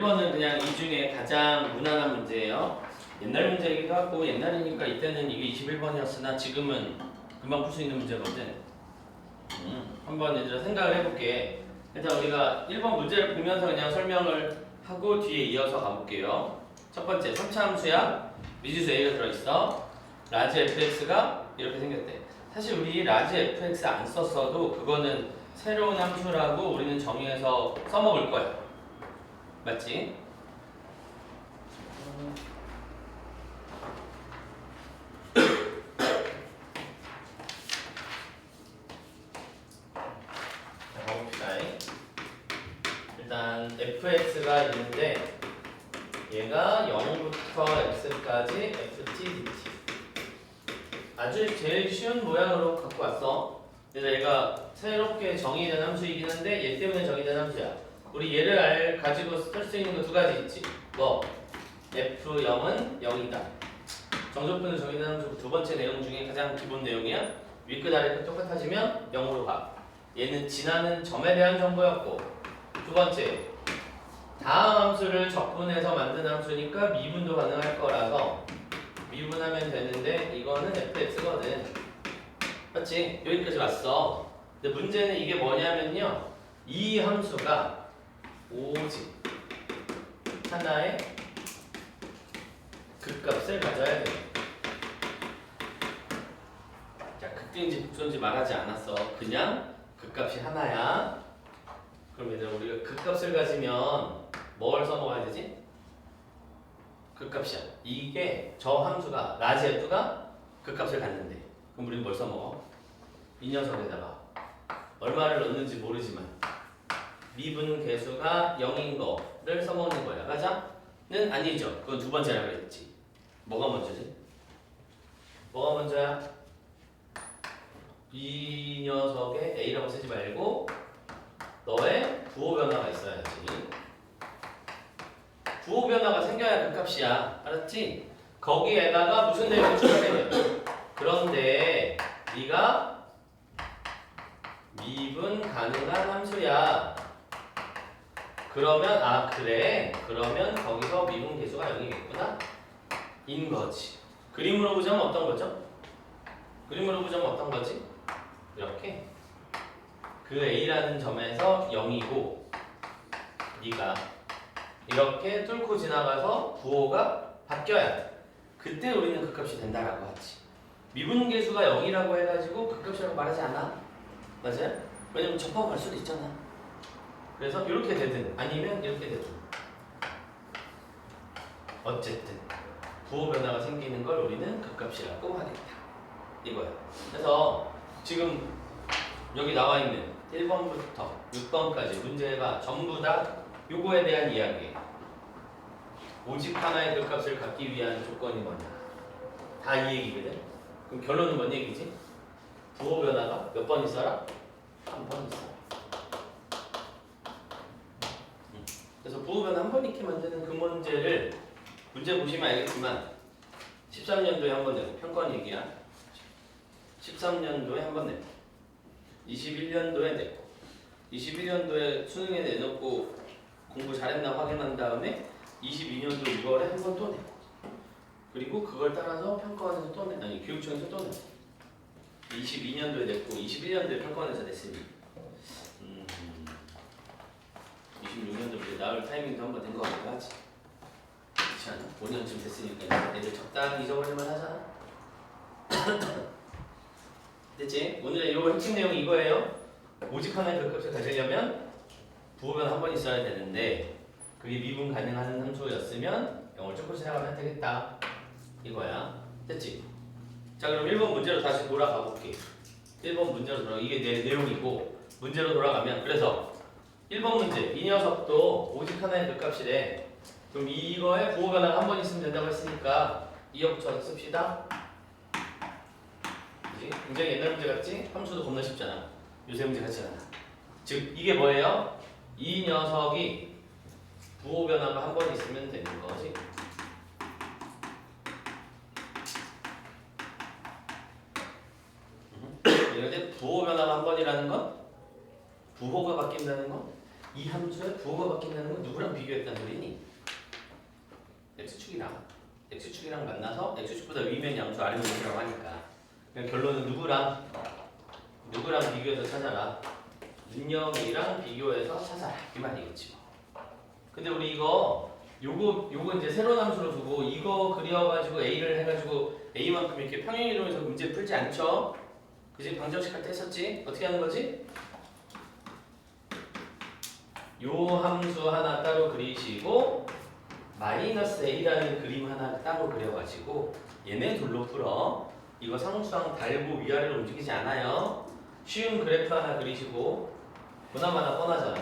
1번은 그냥 이 중에 가장 무난한 문제예요. 옛날 문제이기도 하고 옛날이니까 이때는 이게 21번이었으나 지금은 금방 풀 수 있는 문제거든. 한번 얘들아 생각을 해볼게. 일단 우리가 1번 문제를 보면서 그냥 설명을 하고 뒤에 이어서 가볼게요. 첫 번째 3차 함수야. 미지수 A가 들어있어. 라지 fx가 이렇게 생겼대. 사실 우리 라지 fx 안 썼어도 그거는 새로운 함수라고 우리는 정의해서 써먹을 거야. 맞지? 자, 가봅시다. 일단 fx가 있는데 얘가 0부터 x까지 ft dt 아주 제일 쉬운 모양으로 갖고 왔어. 그래서 얘가 새롭게 정의된 함수이긴 한데 얘 때문에 정의된 함수야. 우리 얘를 가지고 쓸 수 있는 거 두 가지 있지. 뭐 f0은 0이다. 정적분을 정의된 함수 두 번째 내용 중에 가장 기본 내용이야. 윗끝 아래끝 똑같아지면 0으로 가. 얘는 지나는 점에 대한 정보였고, 두 번째 다음 함수를 적분해서 만든 함수니까 미분도 가능할 거라서 미분하면 되는데 이거는 fx거든. 맞지? 여기까지 왔어. 근데 문제는 이게 뭐냐면요, 이 함수가 오직 하나의 극값을 가져야 돼. 자, 극인지 극소인지 말하지 않았어. 그냥 극값이 하나야. 그럼 얘들아, 우리가 극값을 가지면 뭘 써먹어야 되지? 극값이야. 이게 저 함수가 라지 f가 극값을 갖는데 그럼 우리는 뭘 써먹어? 이 녀석에다가 얼마를 넣는지 모르지만 미분 계수가 0인 거를 써먹는 거야. 맞아? 는 아니죠. 그건 두 번째라 그랬지. 뭐가 먼저지? 뭐가 먼저야? 이 녀석에 A라고 쓰지 말고 너의 부호 변화가 있어야지. 부호 변화가 생겨야 그 값이야. 알았지? 거기에다가 무슨 내용이 추가되면 그런데 네가 미분 가능한 함수야. 그러면 아 그래? 그러면 거기서 미분 계수가 0이겠구나? 인 거지. 그림으로 보자면 어떤 거죠? 그림으로 보자면 어떤 거지? 이렇게 그 A라는 점에서 0이고 네가 이렇게 뚫고 지나가서 부호가 바뀌어야 돼. 그때 우리는 그 값이 된다라고 하지. 미분계수가 0이라고 해가지고 그 값이라고 말하지 않아. 맞아요? 왜냐면 접하고 갈 수도 있잖아. 그래서 이렇게 되든 아니면 이렇게 되든 어쨌든 부호 변화가 생기는 걸 우리는 그 값이라고 하겠다. 이거야. 그래서 지금 여기 나와 있는 1번부터 6번까지 문제가 전부 다 요거에 대한 이야기예요. 오직 하나의 극값을 갖기 위한 조건이 뭐냐. 다 이 얘기거든. 그럼 결론은 뭔 얘기지? 부호 변화가 몇 번 있어라? 한 번 있어라. 그래서 부호 변화 한 번 있게 만드는 그 문제를 문제 보시면 알겠지만 13년도에 한 번 내고 평가원 얘기야. 13년도에 한 번 내고 21년도에 내고 21년도에 수능에 내놓고 공부 잘했나 확인한 다음에 22년도 6월에 한 번 또 내고 그리고 그걸 따라서 평가원에서 또 내, 아니 교육청에서 또 내고 22년도에 냈고 21년도에 평가원에서 냈으니 26년도 이제 나올 타이밍도 한 번 된 것 같기도 하지. 그렇지 않아? 5년쯤 됐으니까 애들 적당히 잊어버릴만 하잖아. 됐지? 오늘의 요 핵심 내용이 이거예요. 오직 하나의 극값을 가지려면 부호변 한 번 있어야 되는데 그게 미분 가능한 함수였으면 0을 쫓고 지나가면 되겠다. 이거야. 됐지? 자, 그럼 1번 문제로 다시 돌아가 볼게. 1번 문제로 돌아가. 이게 내 내용이고 문제로 돌아가면 그래서 1번 문제 이 녀석도 오직 하나의 극값이래. 그럼 이거에 부호 변화가 한 번 있으면 된다고 했으니까 이어 붙여서 씁시다. 그치? 굉장히 옛날 문제 같지? 함수도 겁나 쉽잖아. 요새 문제 같지 않아. 즉 이게 뭐예요? 이 녀석이 부호 변화가 한 번 있으면 되는 거지. 근데 부호 변화가 한 번이라는 건 부호가 바뀐다는 건 이 함수의 부호가 바뀐다는 건 누구랑 비교했다는 소리니? x축이랑. x축이랑 만나서 x축보다 위면 양수 아래면 양수라고 하니까. 그냥 결론은 누구랑 비교해서 찾아라. 민영이랑 비교해서 찾아라. 이 말이겠지 뭐. 근데 우리 요거 이제 새로운 함수로 두고 이거 그려가지고 A를 해가지고 A만큼 이렇게 평행이동해서 문제 풀지 않죠? 그지? 방정식 할 때 했었지? 어떻게 하는 거지? 요 함수 하나 따로 그리시고 마이너스 A라는 그림 하나 따로 그려가지고 얘네 둘로 풀어. 이거 상수항 달고 위아래로 움직이지 않아요. 쉬운 그래프 하나 그리시고 보나마나 뻔하잖아.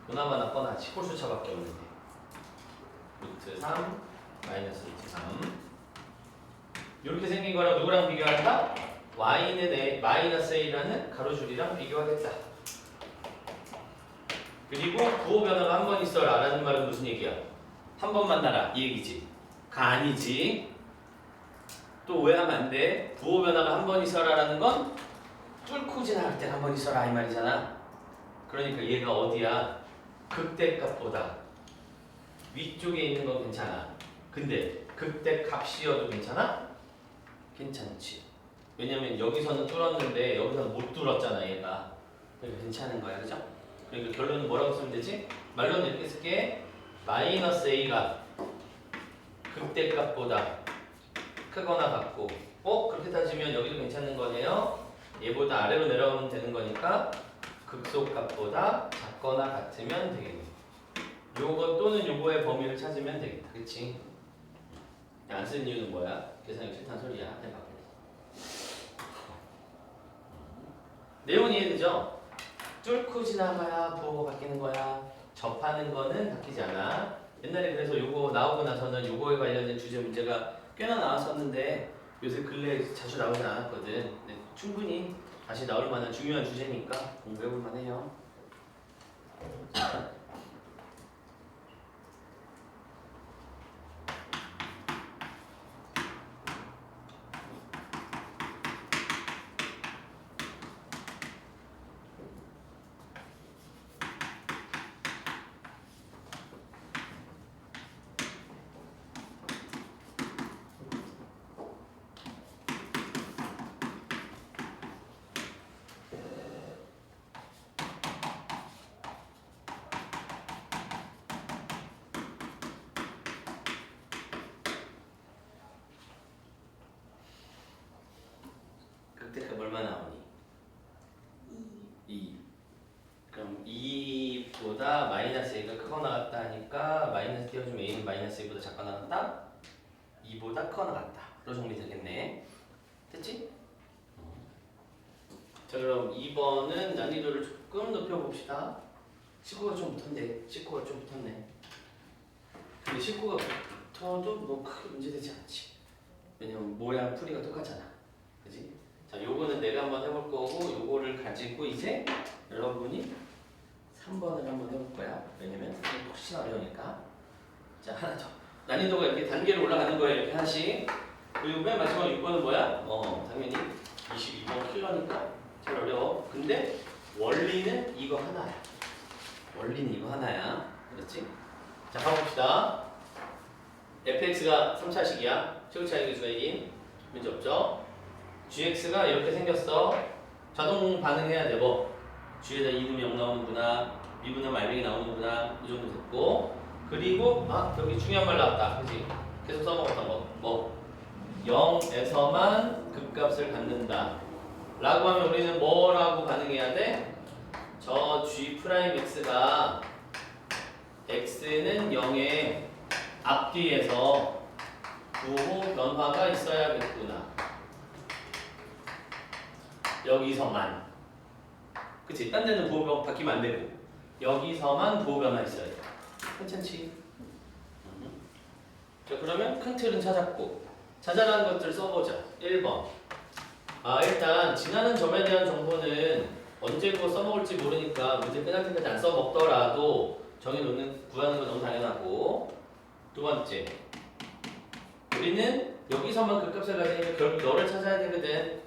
보나마나 뻔하지. 홀수차밖에 없는데. 루트 3 마이너스 루트 3 이렇게 생긴 거랑 누구랑 비교할까? y는 마이너스 a라는 가로줄이랑 비교하겠다. 그리고 부호 변화가 한 번 있어라 라는 말은 무슨 얘기야? 한 번 만나라 이 얘기지. 가 아니지. 또 왜 하면 안 돼? 부호 변화가 한 번 있어라 라는 건 뚫고 지나갈 때 한 번 있어라 이 말이잖아. 그러니까 얘가 어디야? 극대값보다 위쪽에 있는 건 괜찮아. 근데 극대값이어도 괜찮아? 괜찮지. 왜냐면 여기서는 뚫었는데 여기서는 못 뚫었잖아 얘가. 그러니까 괜찮은 거야. 그죠? 그러니까 결론은 뭐라고 쓰면 되지? 말로는 이렇게 쓸게. 마이너스 a가 극대값보다 크거나 같고 그렇게 따지면 여기도 괜찮은 거네요. 얘보다 아래로 내려오면 되는 거니까 극소값보다 작거나 같으면 되겠네. 요거 또는 요거의 범위를 찾으면 되겠다. 그치? 안 쓰는 이유는 뭐야? 계산이 싫다는 소리야. 해봐. 내용은 이해되죠? 뚫고 지나가야 부호가 바뀌는 거야. 접하는 거는 바뀌지 않아. 옛날에 그래서 요거 나오고 나서는 요거에 관련된 주제 문제가 꽤나 나왔었는데 요새 근래에 자주 나오진 않았거든. 근데 충분히 다시 나올 만한 중요한 주제니까 공부해볼 만해요. 극대값 얼마 나오니? 2. 그럼 2보다 마이너스 a가 크거나 같다 하니까 마이너스 띄워주면 a는 마이너스 a보다 작거나 같다? 2보다 크거나 같다. 로 정리되겠네. 됐지? 자 그럼 2번은 난이도를 조금 높여봅시다. 19가 좀 붙었네. 19가 좀 붙었네. 근데 19가 붙어도 뭐 크게 문제되지 않지. 왜냐면 모양 풀이가 똑같잖아. 그지? 자 요거는 내가 한번 해볼 거고 요거를 가지고 이제 여러분이 3번을 한번 해볼 거야. 왜냐면 혹시나 어려우니까. 자 하나 더. 난이도가 이렇게 단계로 올라가는 거야. 이렇게 하나씩. 그리고 맨 마지막 6번은 뭐야? 당연히 22번 킬러니까 잘 어려워. 근데 원리는 이거 하나야. 원리는 이거 하나야. 그렇지? 자 가봅시다. fx가 3차식이야. 최고차의 기수가 1인. 문제 없죠? gx가 이렇게 생겼어. 자동 반응해야 돼. 뭐 g에다 2는 0 나오는구나. 미분하면 알맹이 나오는구나. 이 정도 됐고. 그리고 여기 중요한 말 나왔다. 그치? 계속 써먹었던 거. 뭐 0에서만 극값을 갖는다 라고 하면 우리는 뭐라고 반응해야 돼? 저 g'x가 x는 0의 앞뒤에서 부호 변화가 있어야겠구나. 여기서만. 그치? 딴 데는 부호 바뀌면 안 되고 여기서만 부호 변화 있어야 돼. 괜찮지? 자 그러면 큰 틀은 찾았고 자잘한 것들 써보자. 1번. 일단 지나는 점에 대한 정보는 언제 그거 써먹을지 모르니까 문제 끝날 때까지 안 써먹더라도 정해놓는 구하는 건 너무 당연하고. 두 번째. 우리는 여기서만 그 값을 가지니까 결국 너를 찾아야 되거든.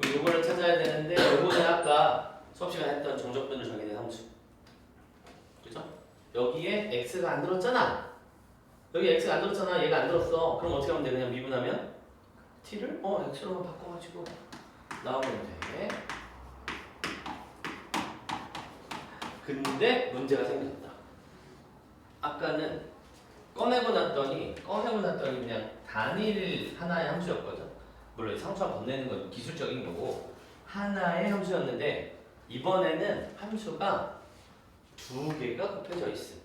그럼 요거를 찾아야 되는데 요거는 아까 수업 시간에 했던 정적분을 정의된 함수. 그죠? 여기에 x가 안 들었잖아. 여기 x가 안 들었잖아. 얘가 안 들었어. 그럼 어떻게 하면 돼? 그냥 미분하면 t를 x로만 바꿔가지고 나오면 돼. 근데 문제가 생겼다. 아까는 꺼내고 났더니 그냥 단일 하나의 함수였거든. 물론 상수와 건네는 건 기술적인 거고 하나의 함수였는데 이번에는 함수가 두 개가 곱해져 있음.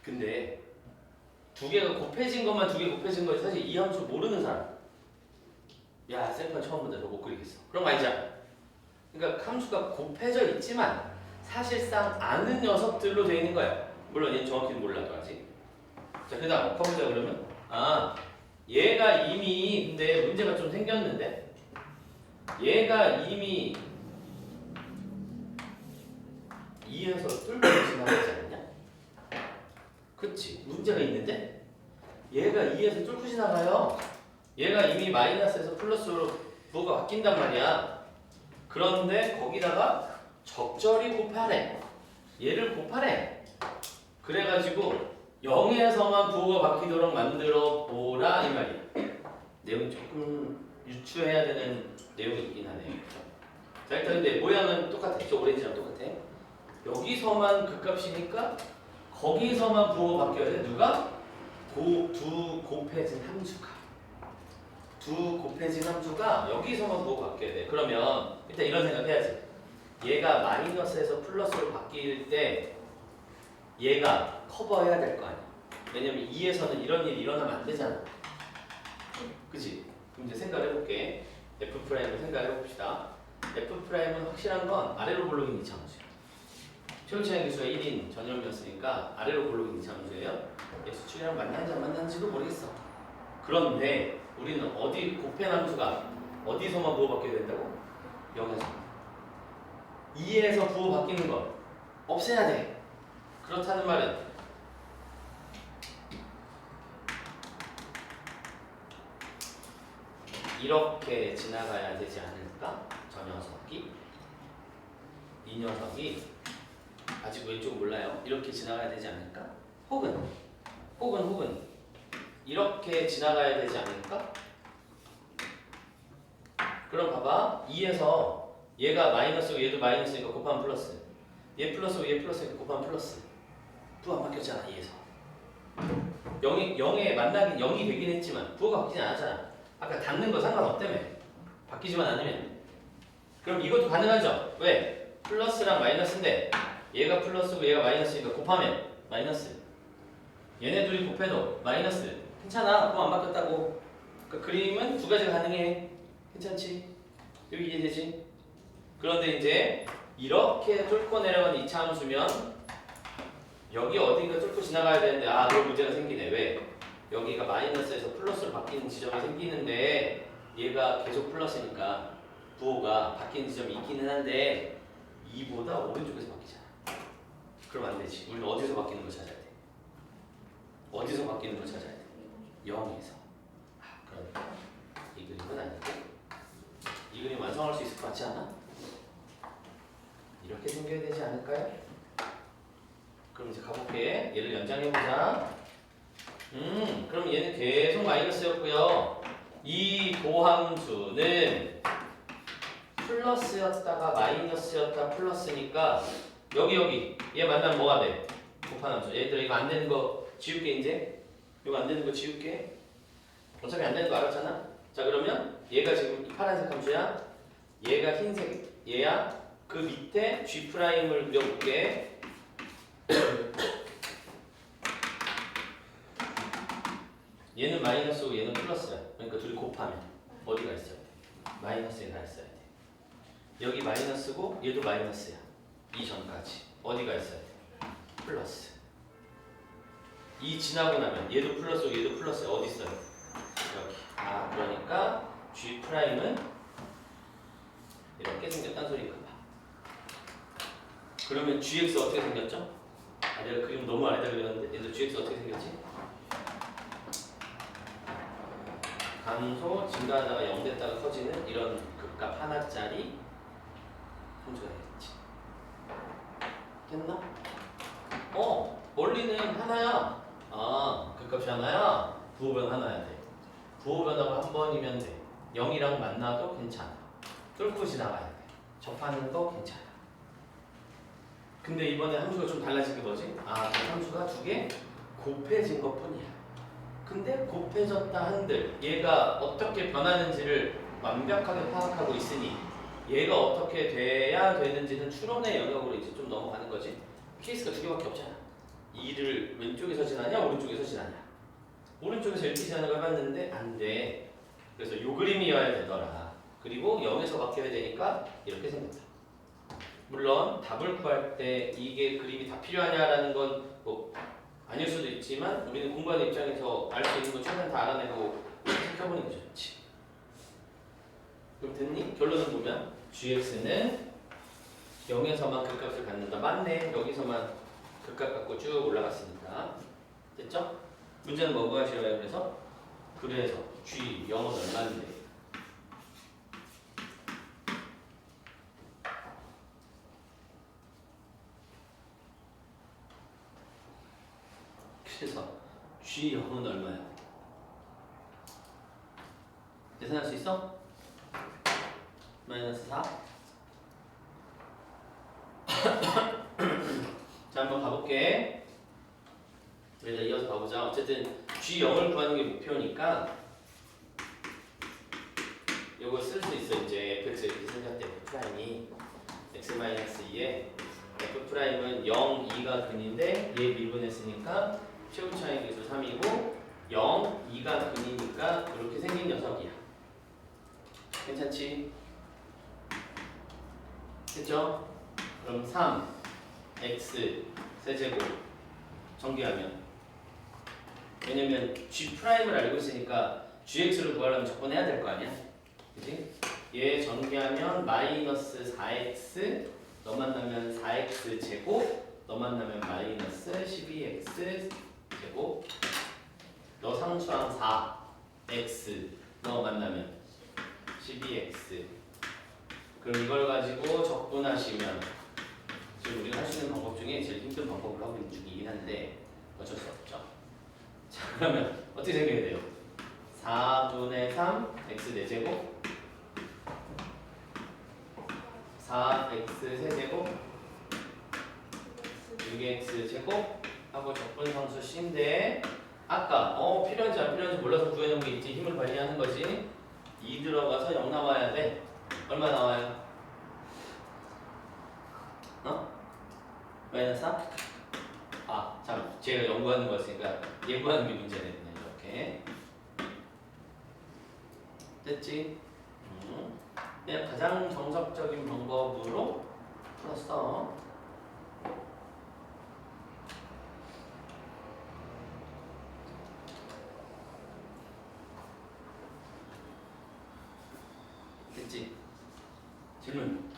근데 두 개가 곱해진 것만 두 개 곱해진 거지 사실 이 함수 모르는 사람 야 셀판 처음 본다 너 못 그리겠어 그런 거 아니잖아. 그러니까 함수가 곱해져 있지만 사실상 아는 녀석들로 되어 있는 거야. 물론 얘는 정확히는 몰라도 아직. 자 그다음 가보자. 그러면 얘가 이미 근데 문제가 좀 생겼는데 얘가 이미 2에서 뚫고 지나가지 않냐? 그치 문제가 있는데 얘가 2에서 뚫고 지나가요. 얘가 이미 마이너스에서 플러스로 부호가 바뀐단 말이야. 그런데 거기다가 적절히 곱하래. 얘를 곱하래. 그래가지고 0에서만 부호가 바뀌도록 만들어 보라 이 말이야. 내용이 조금 유추해야 되는 내용이 있긴 하네요. 자 일단 근데 모양은 똑같아. 저 오렌지랑 똑같아. 여기서만 극값이니까 거기서만 부호가 바뀌어야 돼. 누가? 두 곱해진 함수가. 두 곱해진 함수가 여기서만 부호가 바뀌어야 돼. 그러면 일단 이런 생각 해야지. 얘가 마이너스에서 플러스로 바뀔 때 얘가 커버해야 될 거 아니야. 왜냐면 2에서는 이런 일이 일어나면 안 되잖아. 그치? 그럼 이제 생각을 해볼게. F'을 생각을 해봅시다. F'은 확실한 건 아래로 볼록인 이차 함수야. 최고차의 기수가 1인 전염이었으니까 아래로 볼록인 이차 함수예요. X축이랑 만나는지 안 만나는지도 모르겠어. 그런데 우리는 어디 곱펜 함수가 어디서만 부호 바뀌어야 된다고? 0에서 2에서 부호 바뀌는 건 없애야 돼. 그렇다는 말은 이렇게 지나가야 되지 않을까? 저 녀석이 이 녀석이 아직 왼쪽 몰라요. 이렇게 지나가야 되지 않을까? 혹은 이렇게 지나가야 되지 않을까? 그럼 봐봐. 2에서 얘가 마이너스고 얘도 마이너스니까 곱하면 플러스. 얘 플러스고 얘 플러스니까 곱하면 플러스. 부호 안 바뀌었잖아. 2에서 0에 만나긴 0이 되긴 했지만 부호가 바뀌진 않았잖아. 아까 닿는 거 상관없다며. 바뀌지만 않으면. 그럼 이것도 가능하죠. 왜? 플러스랑 마이너스인데 얘가 플러스고 얘가 마이너스니까 곱하면 마이너스. 얘네 둘이 곱해도 마이너스. 괜찮아. 부호 안 바뀌었다고. 그러니까 그림은 두 가지가 가능해. 괜찮지? 여기 이해되지? 그런데 이제 이렇게 뚫고 내려가는 2차 함수면 여기 어딘가 뚫고 지나가야 되는데 그런 문제가 생기네. 왜? 여기가 마이너스에서 플러스로 바뀌는 지점이 생기는데 얘가 계속 플러스니까 부호가 바뀌는 지점이 있기는 한데 2보다 오른쪽에서 바뀌잖아. 그럼 안 되지. 우리는 어디서 바뀌는 걸 찾아야 돼? 어디서 바뀌는 걸 찾아야 돼? 0에서. 그러니까 이 그림은 아니고 이 그림 완성할 수 있을 것 같지 않아? 이렇게 생겨야 되지 않을까요? 그럼 이제 가볼게. 얘를 연장해보자. 그럼 얘는 계속 마이너스였고요. 이 도함수는 플러스였다가 마이너스였다 플러스니까 여기 얘 만나면 뭐가 돼? 곱한 함수. 얘들아 이거 안 되는 거 지울게 이제. 이거 안 되는 거 지울게. 어차피 안 되는 거 알았잖아. 자 그러면 얘가 지금 이 파란색 함수야. 얘가 흰색 얘야. 그 밑에 G'을 그려볼게. 얘는 마이너스고 얘는 플러스야. 그러니까 둘이 곱하면 어디가 있어야 돼? 마이너스에 가 있어야 돼. 여기 마이너스고 얘도 마이너스야. 이 전까지 어디가 있어야 돼? 플러스. 이 지나고 나면 얘도 플러스고 얘도 플러스야. 어디 있어요? 여기. 그러니까 G'은 이렇게 생겼다는 소리인가 봐. 그러면 GX 어떻게 생겼죠? 내가 그림 너무 아래다 그렸는데 얘도 GX 어떻게 생겼지? 감소 증가하다가 0 됐다가 커지는 이런 극값 하나짜리 함수가 되겠지. 됐나? 원리는 하나야. 아, 그 값이 하나야? 부호변 하나야 돼. 부호변화가 한 번이면 돼. 0이랑 만나도 괜찮아. 뚫고 지나가야 돼. 접하는 거 괜찮아. 근데 이번에 함수가 좀 달라진 게 뭐지? 아, 그 함수가 두 개 곱해진 것 뿐이야. 근데 곱해졌다 한들 얘가 어떻게 변하는지를 완벽하게 파악하고 있으니 얘가 어떻게 돼야 되는지는 추론의 영역으로 이제 좀 넘어가는 거지. 케이스가 두 개밖에 없잖아. 2를 왼쪽에서 지나냐 오른쪽에서 지나냐. 오른쪽에서 이렇게 지나는 걸 해봤는데 안 돼. 그래서 요 그림이어야 되더라. 그리고 0에서 바뀌어야 되니까 이렇게 생겼다. 물론 답을 구할 때 이게 그림이 다 필요하냐라는 건 뭐 아닐 수도 있지만 우리는 공부하는 입장에서 알 수 있는 거 최대한 다 알아내고 생각해보는 게 좋지. 그럼 됐니? 결론을 보면 gx는 0에서만 극값을 갖는다. 맞네. 여기서만 극값 갖고 쭉 올라갔으니까. 됐죠? 문제는 뭐가 싫어요? 그래서 g 0은 얼마인데? 그래서 g 0은 얼마야? 계산할 수 있어? 마이너스 4? 자, 한번 가볼게. 일단 이어서 가보자. 어쨌든 G0을 구하는 게 목표니까 요거 쓸 수 있어. 이제 fx 이렇게 생겼대. f'이 x-2에 f'은 0, 2가 근인데 얘 미분했으니까 최후 차이 계수 3이고 0, 2가 근이니까 이렇게 생긴 녀석이야. 괜찮지? 됐죠? 그럼 3 x 세제곱 전개하면 왜냐면 G'을 알고 있으니까 GX를 구하려면 적분해야 될 거 아니야? 그치? 얘 전개하면 마이너스 4x 너 만나면 4x 제곱 너 만나면 마이너스 12x 제곱 너 상수항 4x 너 만나면 12x 그럼 이걸 가지고 적분하시면 지금 우리가 할 수 있는 방법 중에 제일 힘든 방법을 하고 있는 중이긴 한데 어쩔 수 없죠. 자, 그러면 어떻게 생겨야 돼요? 4분의 3 x 4제곱 4x 세제곱 6x 제곱 하고 적분상수 c인데 아까 필요한지 안 필요한지 몰라서 구해놓은 게 있지. 힘을 발휘하는 거지. 2 들어가서 0 나와야 돼. 얼마 나와요? 마이너스 4? 아, 참, 제가 연구하는 거였으니까 예구하는 게 문제네. 이렇게 됐지? 그냥 가장 정석적인 방법으로 풀었어. 됐지? 질문.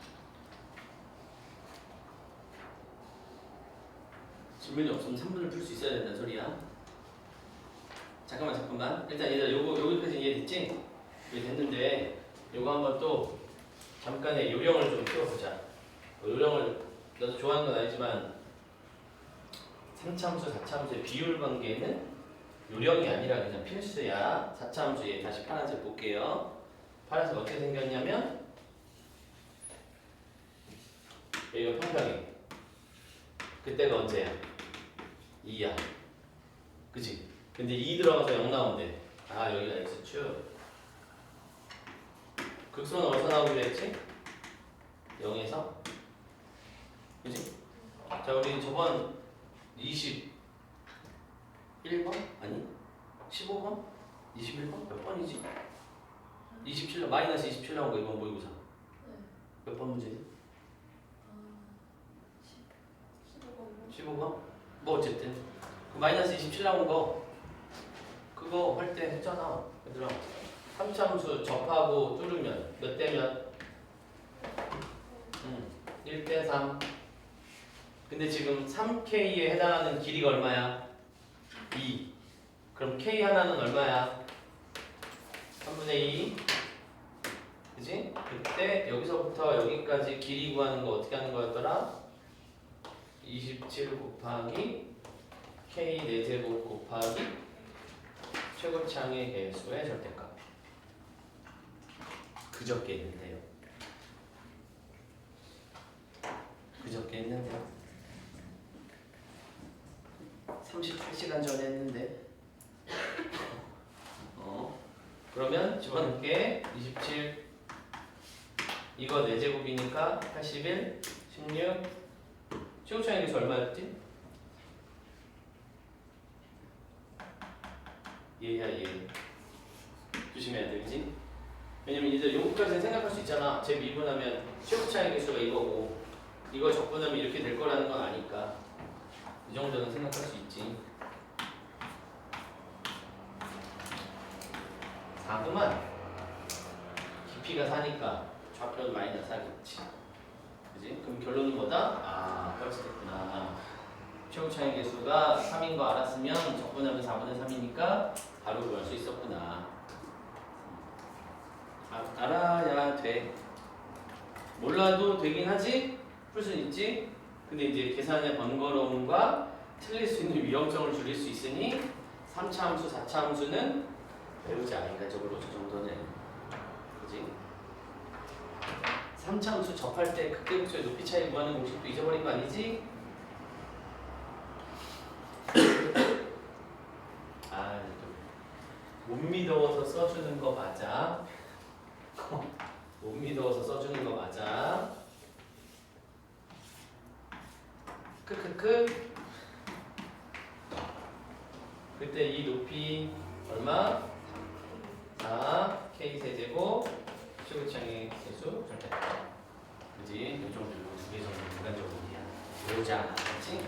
질문이 없으면 3분을 풀 수 있어야 된다는 소리야. 잠깐만. 일단 얘들아 여기까지 이해됐지? 이해됐는데 요거 한번 또 잠깐의 요령을 좀 키워보자. 요령을 나도 좋아하는 건 아니지만 3차함수, 4차함수의 비율 관계는 요령이 아니라 그냥 필수야. 4차함수에 다시 파란색 볼게요. 파란색 어떻게 생겼냐면 여기가 평평해. 그때가 언제야? 2야. 그치? 근데 2 들어가서 0 나온대. 아, 여기가 x축. 극소는 어디서 나오기로 했지? 0에서. 그치? 자, 우리 저번 21번? 아니? 15번? 21번? 몇 번이지? 27, 마이너스 27 나온 거 이번 모의고사. 몇 번 문제지? 15번? 뭐 어쨌든 그 마이너스 27 나온 거 그거 할 때 했잖아. 얘들아 3차함수 접하고 뚫으면 몇 대면? 1대 3. 근데 지금 3K에 해당하는 길이가 얼마야? 2. 그럼 K 하나는 얼마야? 3분의 2. 그지? 그때 여기서부터 여기까지 길이 구하는 거 어떻게 하는 거였더라? 27 곱하기 K 4제곱 곱하기 최고차항의 개수의 절대값. 그저께 했는데요. 그저께 했는데요. 38시간 전에 했는데. 그러면 집어넣을게. 27. 이거 4제곱이니까 81, 16. 최고차항의 개수 얼마였지? 얘야 얘. 조심해야 돼, 그지? 왜냐면 이제 요거까지 생각할 수 있잖아. 제 미분하면 최고차항의 개수가 이거고 이거 적분하면 이렇게 될 거라는 건 아니까 이 정도는 생각할 수 있지. 4그만 깊이가 4니까 좌표는 마이너스 4겠지. 그지? 그럼 결론은 뭐다? 아, 그렇게 됐구나. 최고차항의 개수가 3인 거 알았으면 적분하면 4분의 3이니까 바로 구할 수 있었구나. 알아야 돼. 몰라도 되긴 하지? 풀 수는 있지? 근데 이제 계산의 번거로움과 틀릴 수 있는 위험성을 줄일 수 있으니 3차 함수, 4차 함수는 배우자. 인간적으로 저 정도는. 그지? 3차 함수 접할 때 극대극소의 높이 차이 구하는 공식도 잊어버린 거 아니지? 아, 못 믿어서 써주는 거 맞아. 못 믿어서 써주는 거 맞아. 크크크. 그때 이 높이 얼마? 4 K 세제곱 최고차항의 개수 절대. 그지? 이 정도, 두 개 정도 인간적으로 배우자. 알았지?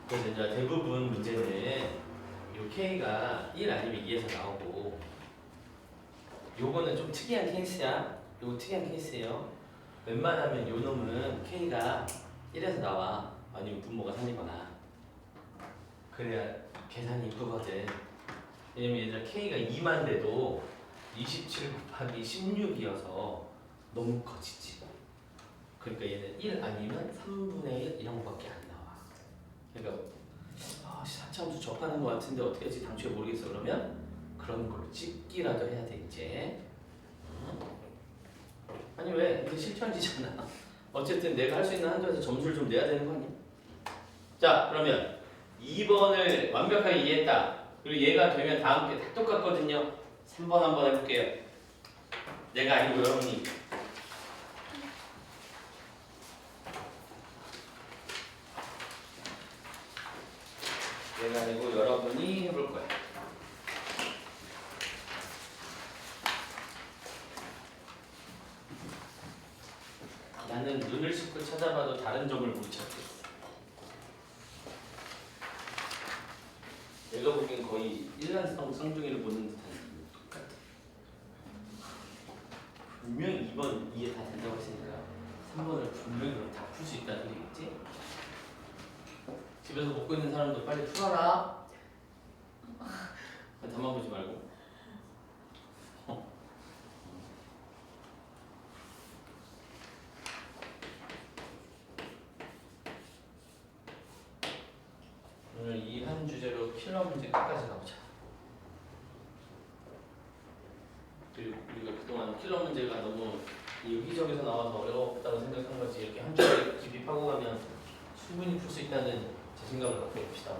그래서 이제 대부분 문제는 요 K가 1 아니면 2에서 나오고 요거는 좀 특이한 케이스야. 요거 특이한 케이스예요. 웬만하면 요 놈은 K가 1에서 나와. 아니면 분모가 3이거나. 그래야 계산이 이쁘거든. 왜냐면 얘들아 K가 2만 돼도 27 곱하기 16이어서 너무 커지지. 그러니까 얘는 1 아니면 3분의 1 이런 거밖에 안 나와. 그러니까 4차 함수 접하는 거 같은데 어떻게 할지 당초에 모르겠어. 그러면 그런 걸로 찍기라도 해야 돼 이제. 아니 왜? 이제 실천지잖아. 어쨌든 내가 할 수 있는 한도에서 점수를 좀 내야 되는 거 아니야? 자 그러면 2번을 완벽하게 이해했다. 그리고 얘가 되면 다음 게 다 똑같거든요. 3번 한번 해볼게요. 내가 아니고 여러분이. 내가 아니고 여러분이 해볼 거야. 나는 눈을 씻고 찾아봐도 다른 점을 못 찾겠어. 내가 보기엔 거의 일란성 쌍둥이를 보는 듯한 똑같아. 분명히 2번 이해 다 된다고 했으니까 3번을 분명히 다 풀 수 있다는 얘기겠지? 집에서 먹고 있는 사람도 빨리 풀어라. 담아 보지 말고. 오늘 이 한 주제로 킬러 문제 끝까지 가보자. 그리고 우리가 그동안 킬러 문제가 너무 여기저기서 나와서 어려웠다고 생각한 거지. 이렇게 한 주제 깊이 파고 가면 충분히 풀 수 있다는 자신감을 갖고 봅시다.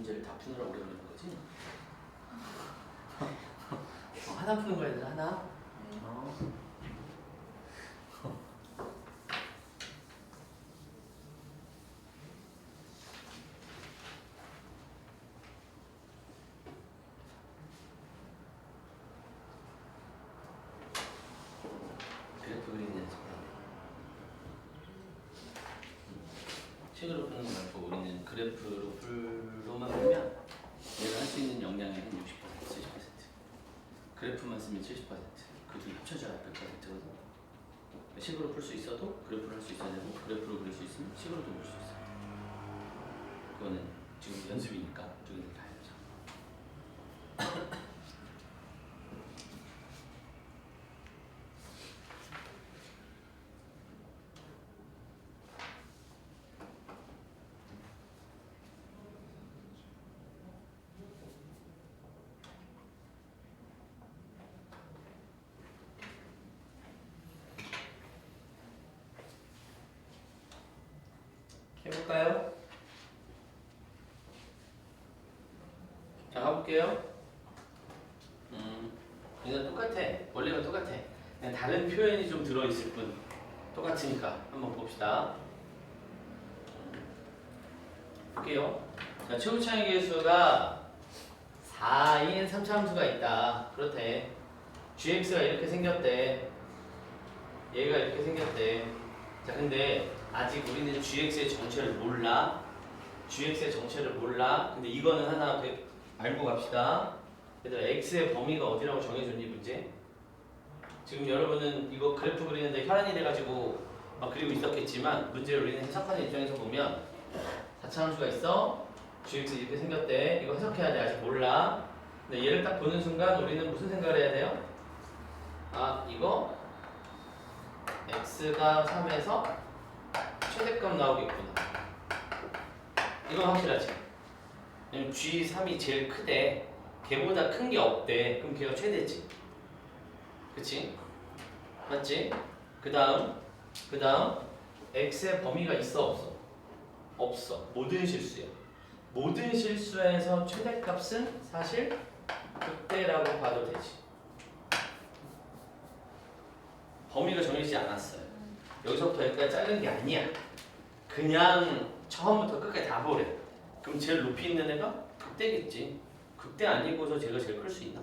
문제를 다 푸느라 오래 걸리는 거지? 하나 푸는 거야, 얘들아, 하나? 그래프 그리는 연습해야 돼. 식으로 푸는 거 말고 우리는 그래프로만 풀면 내가 할 수 있는 역량에는 60%, 70%. 그래프만 쓰면 70%. 그 둘이 합쳐져야 100%거든. 식으로 풀 수 있어도 그래프를 할 수 있어야 되고 그래프로 그릴 수 있으면 식으로도 그릴 수 있어. 그거는 지금 연습이니까 저기는 다 해야죠. 해볼까요? 자, 가볼게요. 이건 똑같아. 원래가 똑같아. 그냥 다른 표현이 좀 들어있을 뿐. 똑같으니까 한번 봅시다. 볼게요. 자, 최고차의 계수가 4인 3차함수가 있다. 그렇대. gx가 이렇게 생겼대. 얘가 이렇게 생겼대. 자, 근데 아직 우리는 gx의 정체를 몰라. gx의 정체를 몰라. 근데 이거는 하나 알고 갑시다. 얘들아, x의 범위가 어디라고 정해줬니, 문제? 지금 여러분은 이거 그래프 그리는데 혈안이 돼가지고 막 그리고 있었겠지만 문제를 우리는 해석하는 입장에서 보면 4차함수가 있어. gx 이렇게 생겼대. 이거 해석해야 돼. 아직 몰라. 근데 얘를 딱 보는 순간 우리는 무슨 생각을 해야 돼요? 아, 이거 x가 3에서 최대값 나오겠구나. 이건 확실하지. 왜냐면 G3이 제일 크대. 걔보다 큰 게 없대. 그럼 걔가 최대지. 그치? 맞지? 그 다음 x의 범위가 있어 없어? 없어. 모든 실수야. 모든 실수에서 최대값은 사실 극대라고 봐도 되지. 범위가 정해지지 않았어요. 여기서부터 여기까지 자른 게 아니야. 그냥 처음부터 끝까지 다 보래. 그럼 제일 높이 있는 애가 극대겠지. 극대 아니고서 제가 제일 클 수 있나?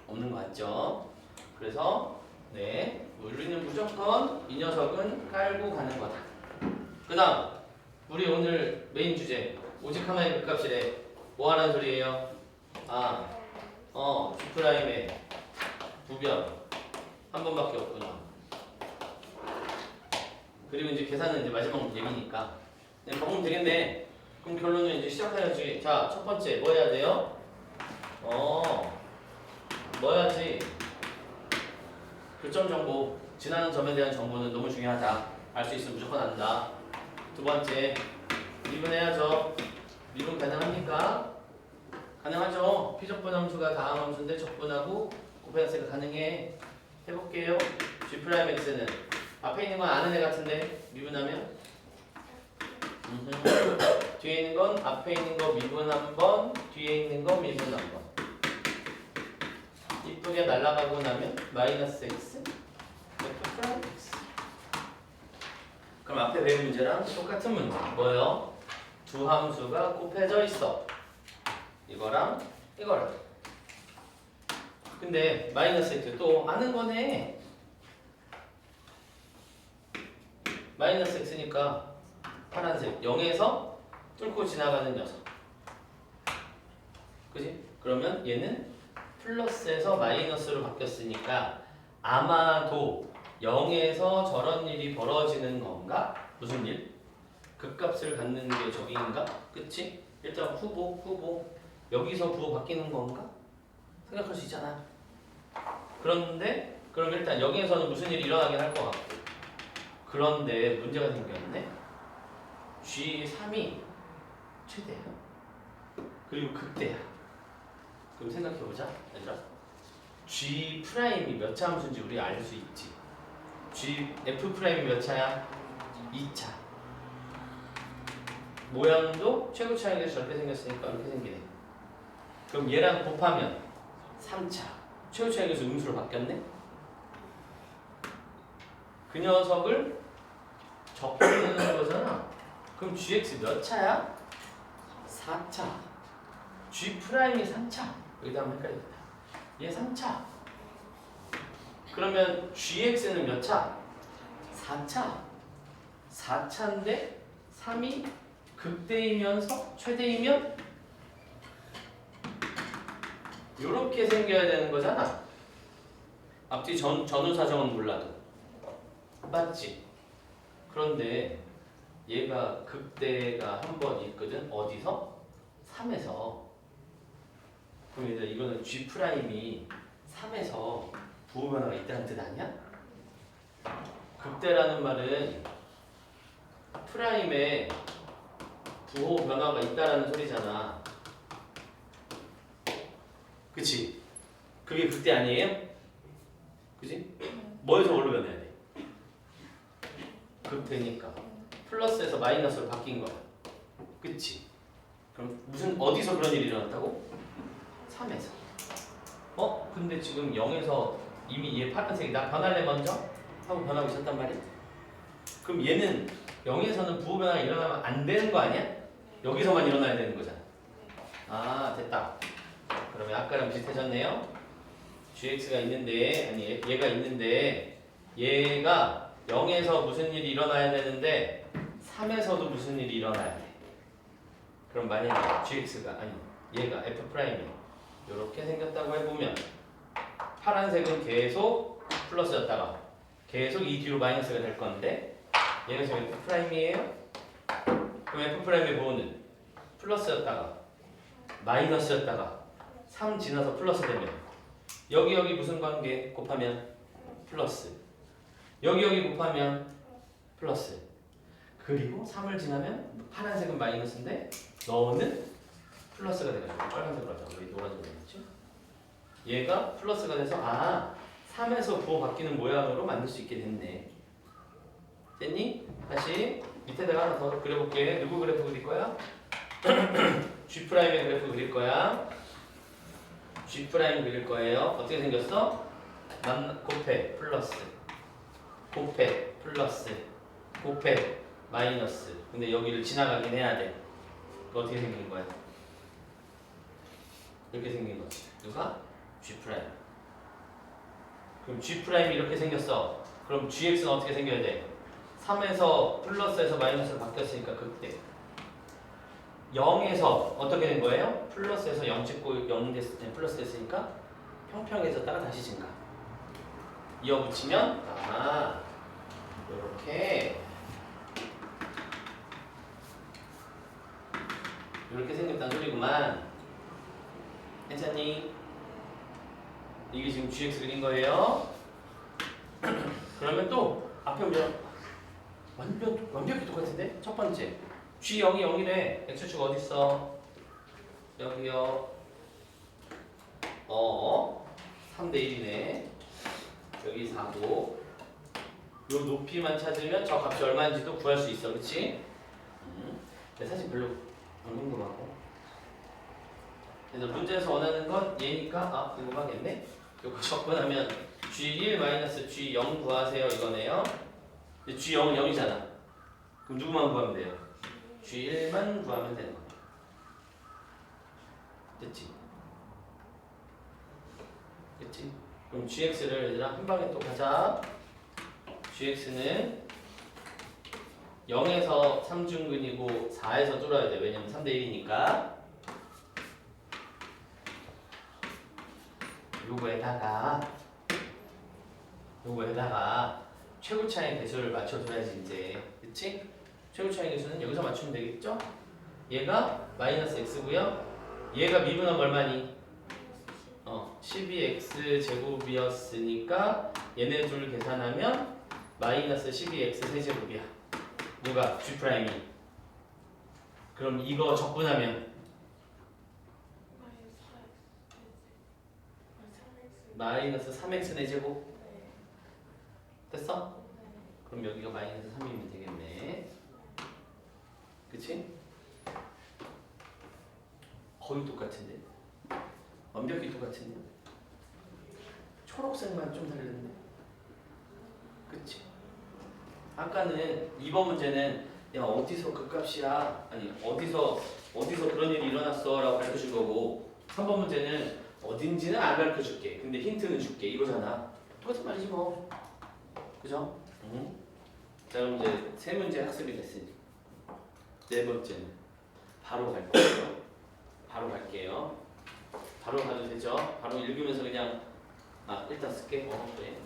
없는 거 같죠? 그래서 네, 우리는 무조건 이 녀석은 깔고 가는 거다. 그 다음 우리 오늘 메인 주제 오직 하나의 극값이래. 뭐 하라는 소리예요? G'의 부변 한 번밖에 없구나. 그리고 이제 계산은 이제 마지막 얘기니까 그냥 적으면 되겠네. 그럼 결론은 이제 시작해야지. 자, 첫 번째 뭐 해야 돼요? 뭐 해야지? 교점 정보, 지나는 점에 대한 정보는 너무 중요하다. 알 수 있으면 무조건 안다. 두 번째, 미분해야죠. 미분 가능합니까? 가능하죠. 피적분 함수가 다음 함수인데 적분하고 곱해놨으니까 가능해. 해볼게요. G'X는 앞에 있는 건 아는 애 같은데 미분하면 뒤에 있는 건 앞에 있는 거 미분 한 번, 뒤에 있는 거 미분 한 번. 이쁘게 날아가고 나면 마이너스 x, f 프라임 x. 그럼 앞에 배운 문제랑 똑같은 문제. 뭐예요? 두 함수가 곱해져 있어. 이거랑 이거랑. 근데 마이너스 x 또 아는 거네. 마이너스 x니까 파란색 0에서 뚫고 지나가는 녀석. 그지? 그러면 얘는 플러스에서 마이너스로 바뀌었으니까 아마도 0에서 저런 일이 벌어지는 건가? 무슨 일? 극값을 갖는 게 저기인가? 그치? 일단 후보 여기서 부호 바뀌는 건가? 생각할 수 있잖아. 그런데 그럼 일단 여기에서는 무슨 일이 일어나긴 할 것 같고 그런데 문제가 생겼네. G3이 최대야. 그리고 극대야. 그럼 생각해보자, 얘들아. G 프라임이 몇 차 함수인지 우리 알 수 있지. G F 프라임이 몇 차야? 2차. 모양도 최고 차이가 저렇게 생겼으니까 이렇게 생기네. 그럼 얘랑 곱하면 3차. 최고 차이에서 음수로 바뀌었네. 그 녀석을 적는 거잖아. 그럼 gx 몇 차야? 4차. g 프라임이 3차. 여기다 한번 헷갈리겠다. 얘 3차. 그러면 gx는 몇 차? 4차. 4차인데 3이 극대이면서 최대이면 이렇게 생겨야 되는 거잖아. 앞뒤 전후 사정은 몰라도. 맞지? 그런데 얘가 극대가 한 번 있거든. 어디서? 3에서. 그럼 얘들아 이거는 G 프라임이 3에서 부호 변화가 있다는 뜻 아니야? 극대라는 말은 프라임에 부호 변화가 있다라는 소리잖아. 그치? 그게 극대 아니에요? 그치? 뭐에서 뭘로 변해야 돼? 극대니까 플러스에서 마이너스로 바뀐 거야. 그치? 그럼 무슨 어디서 그런 일이 일어났다고? 3에서. 근데 지금 0에서 이미 얘 파란색이 나 변할래 먼저? 하고 변하고 있었단 말이야? 그럼 얘는 0에서는 부호 변화가 일어나면 안 되는 거 아니야? 여기서만 일어나야 되는 거잖아. 아 됐다. 그러면 아까랑 비슷해졌네요. gx가 있는데 아니 얘가 있는데 얘가 0에서 무슨 일이 일어나야 되는데 3에서도 무슨 일이 일어나야 돼. 그럼 만약에 gx가 아니 얘가 f'이 이렇게 생겼다고 해보면 파란색은 계속 플러스였다가 계속 이 뒤로 마이너스가 될 건데 얘가 지금 f'이에요. 그럼 f'의 부호는 플러스였다가 마이너스였다가 3 지나서 플러스 되면 여기 무슨 관계 곱하면 플러스 여기 곱하면 플러스 그리고 3을 지나면 파란색은 마이너스인데 너는 플러스가 돼가지고 빨간색으로 하자. 왜 노란색으로 했지? 얘가 플러스가 돼서 3에서 부호 바뀌는 모양으로 만들 수 있게 됐네. 됐니? 다시 밑에다가 하나 더 그려볼게. 누구 그래프 그릴 거야? G 프라임의 그래프 그릴 거야. G 프라임 그릴 거예요. 어떻게 생겼어? 곱해 플러스 곱해 플러스 곱해 마이너스. 근데 여기를 지나가긴 해야 돼. 그거 어떻게 생긴 거야? 이렇게 생긴 거지. 누가? G 프라임. 그럼 G 프라임이 이렇게 생겼어. 그럼 GX는 어떻게 생겨야 돼? 3에서 플러스에서 마이너스로 바뀌었으니까 극대. 0에서 어떻게 된 거예요? 플러스에서 0 찍고 0 됐을 때 플러스 됐으니까 평평해졌다가 다시 증가. 이어 붙이면 이렇게 생겼다는 소리구만. 괜찮니? 이게 지금 GX 그린 거예요. 그러면 또 앞에 보면 완벽히 똑같은데? 첫 번째 G0이 0이래. X축 어딨어? 여기요. 3대 1이네. 여기 4고 요 높이만 찾으면 저 값이 얼마인지도 구할 수 있어. 그치? 근데 사실 별로 안 궁금하고 그래서 문제에서 원하는 건 얘니까 궁금하겠네? 요거 적고 나면 G1-G0 구하세요 이거네요. 근데 G0은 0이잖아. 그럼 누구만 구하면 돼요? G1만 구하면 되는 거야. 됐지? 됐지? 그럼 GX를 얘들아 한 방에 또 가자. GX는 0에서 3중근이고 4에서 뚫어야 돼. 왜냐면 3대 1이니까. 요거에다가 최고 차이 개수를 맞춰줘야지 이제. 그치? 최고 차이 개수는 여기서 맞추면 되겠죠? 얘가 마이너스 x고요. 얘가 미분하면 얼마니? 12x 제곱이었으니까 얘네 둘 계산하면 마이너스 12x 세제곱이야. 누가? G 프라임이. 그럼 이거 적분하면 마이너스 3x 4제곱 됐어? 그럼 여기가 마이너스 3이면 되겠네. 그치? 거의 똑같은데? 완벽히 똑같은데? 초록색만 좀 다르는데? 그치? 아까는 2번 문제는 야 어디서 그 값이야? 아니 어디서 그런 일이 일어났어? 라고 가르쳐줄 거고 3번 문제는 어딘지는 안 가르쳐줄게. 근데 힌트는 줄게. 이거잖아. 똑같은 말이지 뭐. 그죠? 응? 자 그럼 이제 세 문제 학습이 됐으니 네 번째는 바로 갈 거예요. 바로 갈게요. 바로 가도 되죠? 바로 읽으면서 그냥 일단 쓸게. 그래.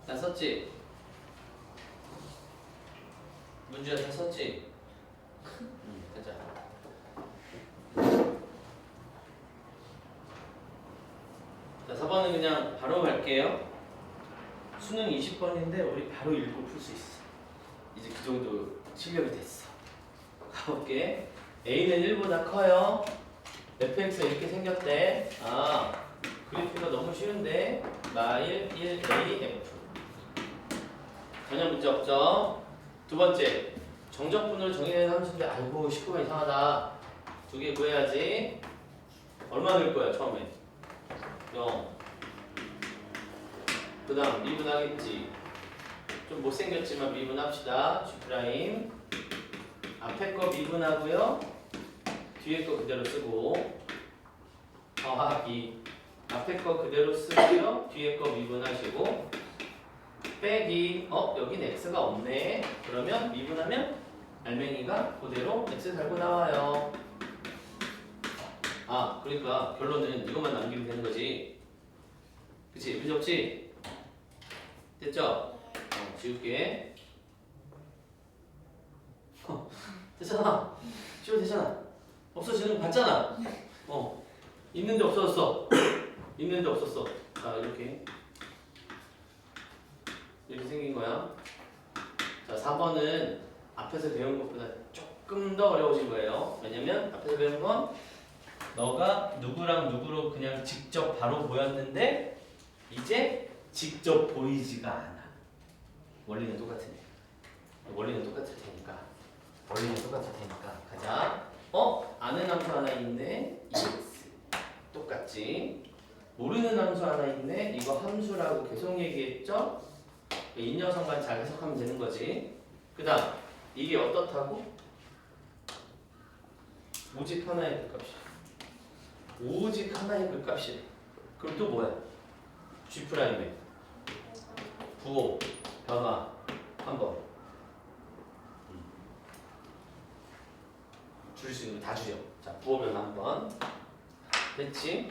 다 썼지? 문주야 다 썼지? 가자. 자 4번은 그냥 바로 갈게요. 수능 20번인데 우리 바로 읽고 풀 수 있어. 이제 그 정도 실력이 됐어. 가볼게. A는 1보다 커요. fx가 이렇게 생겼대. 그래프가 너무 쉬운데 마일 1a f 전혀 문제 없죠. 두 번째 정적분으로 정의되는 함수인데 아이고 19가 이상하다. 두 개 구해야지. 얼마 넣을 거야 처음에? 0. 그 다음 미분하겠지. 좀 못생겼지만 미분합시다. G' 앞에 거 미분하고요. 뒤에 거 그대로 쓰고 더하기 앞에 거 그대로 쓰고요. 뒤에 거 미분하시고 빼기 여긴 x가 없네. 그러면 미분하면 알맹이가 그대로 x 달고 나와요. 그러니까 결론은 이것만 남기면 되는 거지. 그치? 문제 없지? 됐죠? 지울게. 됐잖아. 지워도 되잖아. 없어지는 거 봤잖아. 있는데 없어졌어. 있는데 없었어. 자 이렇게 생긴 거야. 자 4번은 앞에서 배운 것보다 조금 더 어려워진 거예요. 왜냐면 앞에서 배운 건 너가 누구랑 누구로 그냥 직접 바로 보였는데 이제 직접 보이지가 않아. 원리는 똑같으네. 원리는 똑같을 테니까. 가자. 아는 함수 하나 있네. EX. 똑같지. 모르는 함수 하나 있네. 이거 함수라고 계속 얘기했죠? 이 녀석만 잘 해석하면 되는 거지. 그 다음 이게 어떻다고? 오직 하나의 극값이야. 오직 하나의 극값이래. 그럼 또 뭐야? G'의 부호, 변화 한 번. 줄일 수 있는 거 다 줄여. 자, 부호 변화 한 번. 됐지?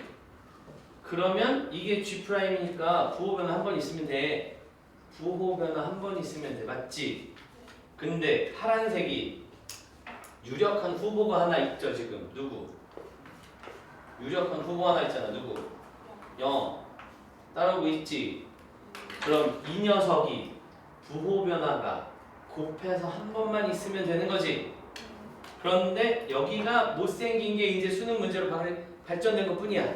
그러면 이게 G'이니까 부호 변화 한 번 있으면 돼. 부호 변화 한 번 있으면 돼. 맞지? 근데 파란색이 유력한 후보가 하나 있죠, 지금. 누구? 유력한 후보 하나 있잖아. 누구? 0. 따라오고 있지? 그럼 이 녀석이 부호 변화가 곱해서 한 번만 있으면 되는 거지. 그런데 여기가 못생긴 게 이제 수능 문제로 발전된 것 뿐이야.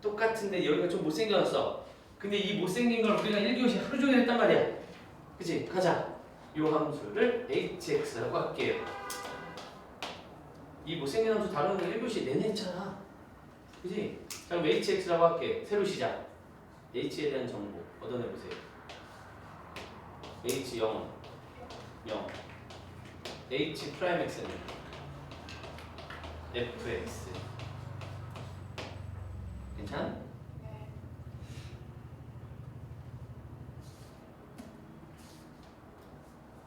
똑같은데 여기가 좀 못생겨졌어. 근데 이 못생긴 걸 우리가 1교시 하루 종일 했단 말이야. 그치? 가자. 이 함수를 hx라고 할게요. 이 못생긴 함수 다루는 거 1교시 내내 했잖아. 그치? 자, 그럼 hx라고 할게. 새로 시작. h에 대한 정보 얻어내보세요. h 0, 0. h'x는 fx. 괜찮아?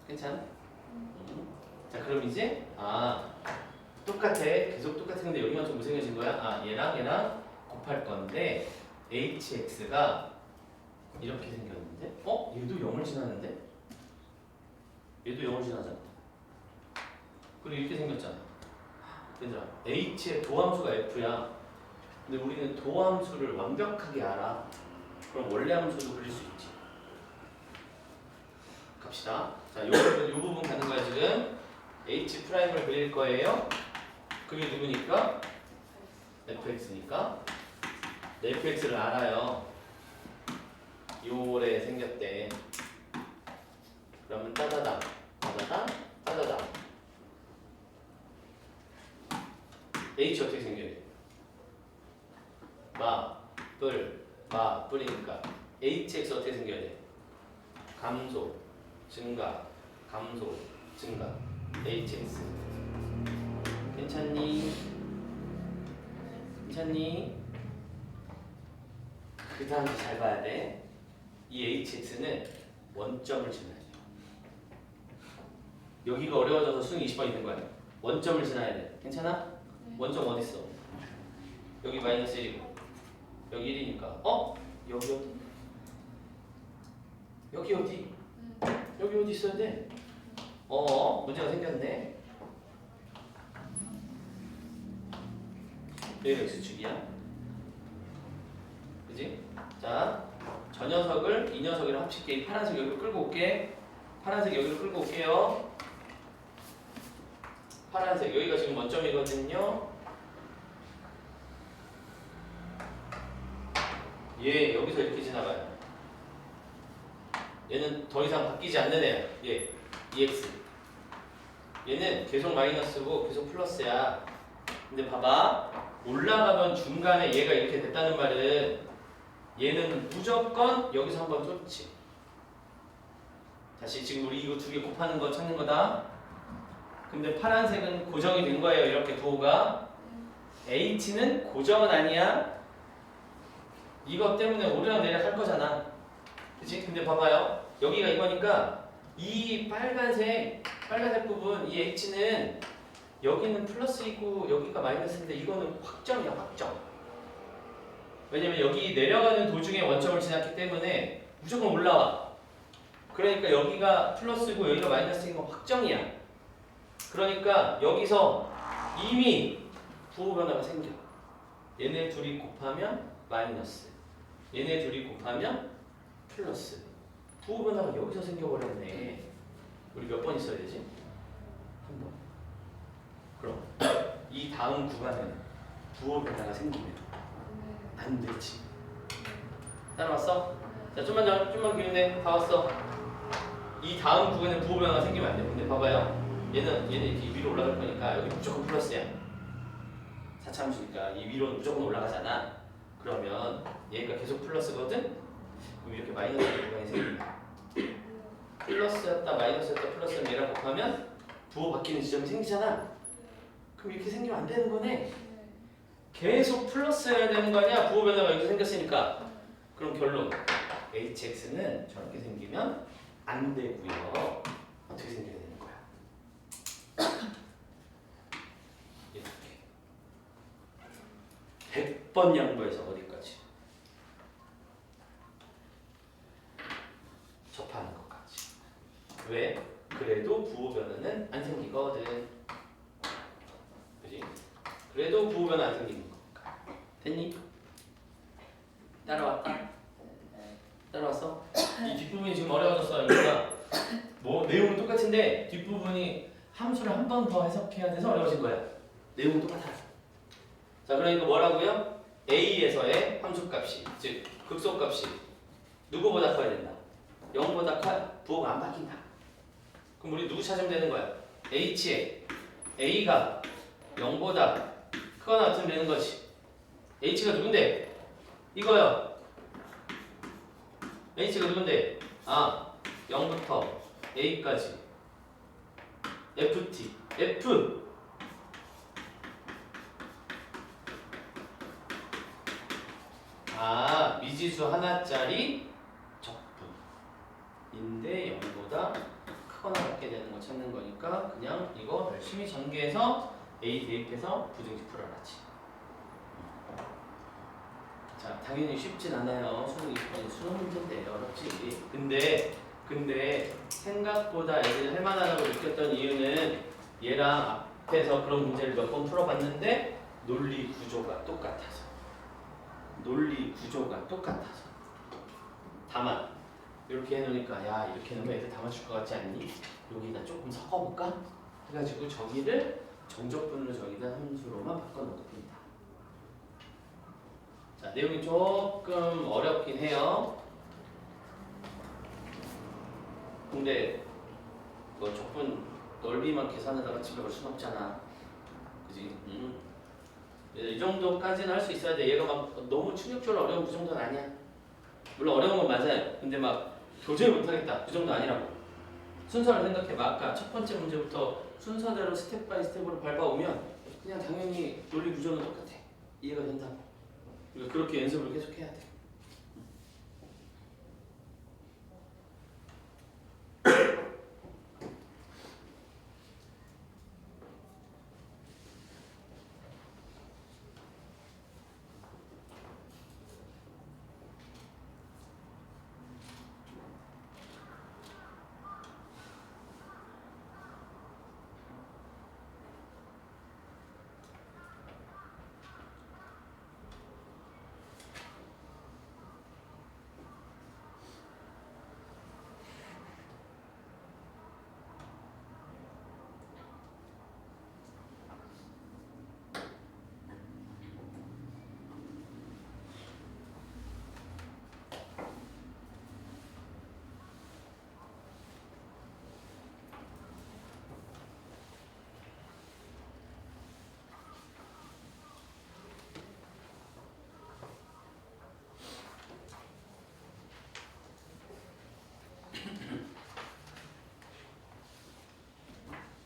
괜찮아? 자, 그럼 이제 똑같아. 계속 똑같은데 여기만 좀 못생겨진 거야. 얘랑 곱할 건데 hx가 이렇게 생겼는데 얘도 0을 지나는데? 얘도 0을 지나잖아. 그리고 이렇게 생겼잖아. 얘들아, h의 도함수가 f야. 근데 우리는 도함수를 완벽하게 알아. 그럼 원래 함수도 그릴 수 있지. 갑시다. 자, 요 부분 가는 거야 지금. h 프라임을 그릴 거예요. 그게 누구니까? fx니까. fx를 알아요. 요래 생겼대. 그러면 따다당, 따다당, 따다당. h 어떻게 생겨야 돼? 뿔이니까 hx 어떻게 생겨야 돼? 감소, 증가, 감소, 증가. hx. 괜찮니? 괜찮니? 그 다음에 잘 봐야 돼. 이 hx는 원점을 지나야 돼. 여기가 어려워져서 수능 20번이 된 거야. 원점을 지나야 돼. 괜찮아? 네. 원점 어디 있어? 여기 마이너스 1이고 여기 1이니까 여기 어디? 여기 어디? 여기 어디 있어야 돼? 문제가 생겼네. 여기가 x축이야. 그지? 자, 저 녀석을 이 녀석이랑 합칠게. 이 파란색 여기로 끌고 올게. 파란색 여기로 끌고 올게요. 파란색 여기가 지금 원점이거든요. 얘 여기서 이렇게 지나가요. 얘는 더 이상 바뀌지 않는 애야. 얘 EX. 얘는 계속 마이너스고 계속 플러스야. 근데 봐봐. 올라가던 중간에 얘가 이렇게 됐다는 말은 얘는 무조건 여기서 한번 쫓지. 다시 지금 우리 이거 두 개 곱하는 거 찾는 거다. 근데 파란색은 고정이 된 거예요. 이렇게 부호가. H는 고정은 아니야. 이것 때문에 오르락내리락 할 거잖아. 그치? 근데 봐봐요. 여기가 이거니까 이 빨간색 부분 이 H는 여기는 플러스이고 여기가 마이너스인데 이거는 확정이야. 확정. 왜냐면 여기 내려가는 도중에 원점을 지났기 때문에 무조건 올라와. 그러니까 여기가 플러스고 여기가 마이너스인 건 확정이야. 그러니까 여기서 이미 부호 변화가 생겨. 얘네 둘이 곱하면 마이너스. 얘네 둘이 곱하면 플러스. 부호 변화가 여기서 생겨버렸네. 우리 몇 번 있어야 되지? 한 번. 그럼 이 다음 구간은 부호 변화가 생기면 안 되지. 따라왔어? 자, 좀만 기운내. 다 왔어. 이 다음 구간에 부호 변화가 생기면 안 돼. 근데 봐봐요. 얘는 이렇게 위로 올라갈 거니까 여기 무조건 플러스야. 4차함수니까 이 위로는 무조건 올라가잖아. 그러면 얘가 계속 플러스거든? 그럼 이렇게 마이너스 구간이 생긴다. 플러스였다 마이너스였다 플러스는 얘랑 곱하면 부호 바뀌는 지점이 생기잖아. 그럼 이렇게 생기면 안 되는 거네. 계속 플러스여야 되는 거 아니야? 부호 변화가 여기서 생겼으니까. 그럼 결론 hx는 저렇게 생기면 안 되고요. 어떻게 생겨야 되는 거야? 이렇게 100번 양보해서 어디까지? 접하는 것까지. 왜? 그래도 부호 변화는 안 생기거든. 그지? 그래도 부호 변화 안 생기는 거니까. 됐니? 따라왔다? 따라왔어? 이 뒷부분이 지금 어려워졌어요. 그러니까 뭐 내용은 똑같은데 뒷부분이 함수를 한 번 더 해석해야 돼서 어려워진 거야. 내용은 똑같아. 자, 그러니까 뭐라고요? A에서의 함수값이, 즉 극소값이 누구보다 커야 된다. 0보다 커야 부호가 안 바뀐다. 그럼 우리 누구 찾으면 되는 거야? H에 A가 0보다 크거나 같으면 되는 거지. H가 누군데? 이거요. H가 누군데? 0부터 A까지 FT F 미지수 하나짜리 적분인데 0보다 크거나 같게 되는 거 찾는 거니까 그냥 이거 열심히 전개해서 A 대입해서 부등식 풀어라지. 자, 당연히 쉽진 않아요. 수능 문제인데 어렵지. 근데 생각보다 애들이 할만하다고 느꼈던 이유는 얘랑 앞에서 그런 문제를 몇 번 풀어봤는데 논리 구조가 똑같아서. 다만 이렇게 해놓으니까 야 이렇게 해놓으면 애들 다 맞출 것 같지 않니? 여기다 조금 섞어볼까? 해가지고 저기를 정적분으로 저기다 함수로만 바꿔놓습니다. 자, 내용이 조금 어렵긴 해요. 근데 뭐 적분 넓이만 계산하다가 집에 갈 순 없잖아. 그지? 이 정도까지는 할 수 있어야 돼. 얘가 막 너무 충격적으로 어려운 그 정도는 아니야. 물론 어려운 건 맞아요. 근데 막 도저히 못하겠다. 그 정도 아니라고. 순서를 생각해봐. 아까 첫 번째 문제부터 순서대로 스텝 바이 스텝으로 밟아오면 그냥 당연히 논리 구조는 똑같아. 이해가 된다고. 그러니까 그렇게 연습을 계속 해야 돼.